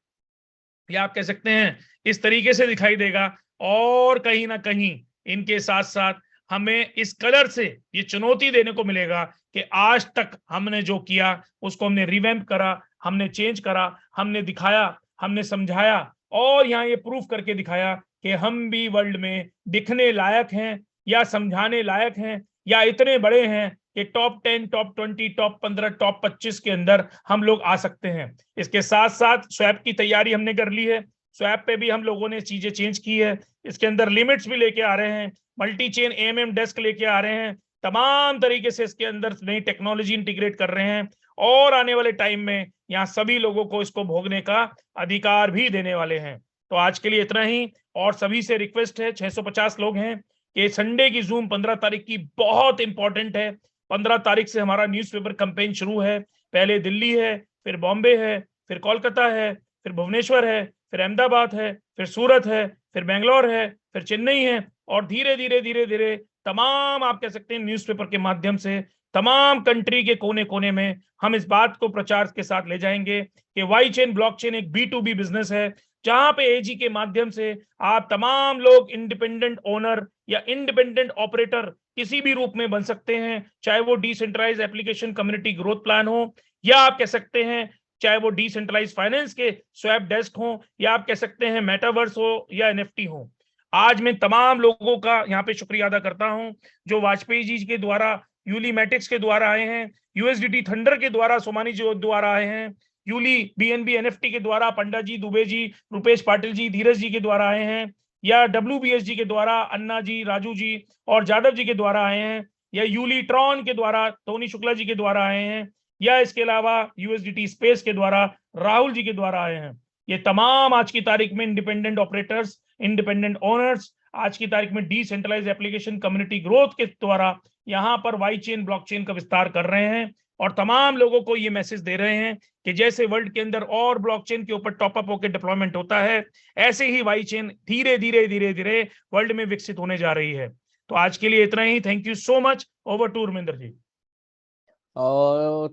या आप कह सकते हैं इस तरीके से दिखाई देगा। और कहीं ना कहीं इनके साथ साथ हमें इस कलर से ये चुनौती देने को मिलेगा कि आज तक हमने जो किया उसको हमने रिवैम्प करा, हमने चेंज करा, हमने दिखाया, हमने समझाया, और यहाँ ये प्रूफ करके दिखाया कि हम भी वर्ल्ड में दिखने लायक हैं, या समझाने लायक हैं, या इतने बड़े हैं कि टॉप 10, टॉप 20, टॉप 15, टॉप 25 के अंदर हम लोग आ सकते हैं। इसके साथ साथ स्वैप की तैयारी हमने कर ली है। स्वैप पे भी हम लोगों ने चीजें चेंज की है। इसके अंदर लिमिट्स भी लेके आ रहे हैं, मल्टी चेन एएमएम डेस्क लेके आ रहे हैं, तमाम तरीके से इसके अंदर नई टेक्नोलॉजी इंटीग्रेट कर रहे हैं, और आने वाले टाइम में यहाँ सभी लोगों को इसको भोगने का अधिकार भी देने वाले हैं। तो आज के लिए इतना ही, और सभी से रिक्वेस्ट है, 650 लोग हैं, कि संडे की जूम 15 तारीख की बहुत इंपॉर्टेंट है। 15 तारीख से हमारा न्यूज़पेपर कैंपेन शुरू है। पहले दिल्ली है, फिर बॉम्बे है, फिर कोलकाता है, फिर भुवनेश्वर है, फिर अहमदाबाद है, फिर सूरत है, फिर बेंगलोर है, फिर चेन्नई है, और धीरे धीरे धीरे धीरे तमाम आप कह सकते हैं न्यूज़पेपर के माध्यम से तमाम कंट्री के कोने कोने में हम इस बात को प्रचार के साथ ले जाएंगे कि वाई चेन ब्लॉकचेन एक B2B बिजनेस है, जहां पे एजी के माध्यम से आप तमाम लोग इंडिपेंडेंट ओनर या इंडिपेंडेंट ऑपरेटर किसी भी रूप में बन सकते हैं। चाहे वो decentralise application community growth plan हो, या आप कह सकते हैं चाहे वो डिसेंट्रलाइज फाइनेंस के स्वैप डेस्क हो, या आप कह सकते हैं मेटावर्स हो, या एनएफटी हो। आज मैं तमाम लोगों का यहाँ पे शुक्रिया अदा करता हूं जो वाजपेयी जी के द्वारा, यूलीमेटिक्स के द्वारा आए हैं, यूएसडीटी थंडर के द्वारा सोमानी जी द्वारा आए हैं, यूली बीएनबी एनएफटी के द्वारा पंडा जी, दुबे जी, रुपेश पाटिल जी, धीरज जी के द्वारा आए हैं, या WBS जी के द्वारा अन्ना जी, राजू जी और जादव जी के द्वारा आए हैं, या यूलीट्रॉन के द्वारा टोनी शुक्ला जी के द्वारा आए हैं, या इसके अलावा यूएसडीटी स्पेस के द्वारा राहुल जी के द्वारा आए हैं। ये तमाम आज की तारीख में इंडिपेंडेंट ऑपरेटर्स, इंडिपेंडेंट ओनर्स, आज की तारीख में डिसेंट्रलाइज एप्लीकेशन कम्युनिटी ग्रोथ के द्वारा यहाँ पर वाई चेन ब्लॉकचेन का विस्तार कर रहे हैं, और तमाम लोगों को ये मैसेज दे रहे हैं कि जैसे वर्ल्ड के अंदर और ब्लॉकचेन के ऊपर टॉपअप होकर डिप्लॉयमेंट होता है, ऐसे ही वाई चेन धीरे धीरे धीरे धीरे वर्ल्ड में विकसित होने जा रही है। तो आज के लिए इतना ही। Thank you so much. Over to Urminder ji.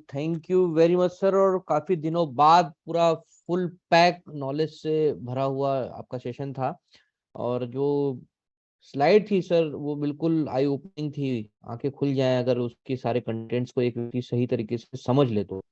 Thank you very much sir. और काफी दिनों बाद पूरा फुल पैक नॉलेज से भरा हुआ आपका सेशन था, और जो स्लाइड थी सर वो बिल्कुल आई ओपनिंग थी, आंखें खुल जाएं अगर उसके सारे कंटेंट्स को एक व्यक्ति सही तरीके से समझ ले तो।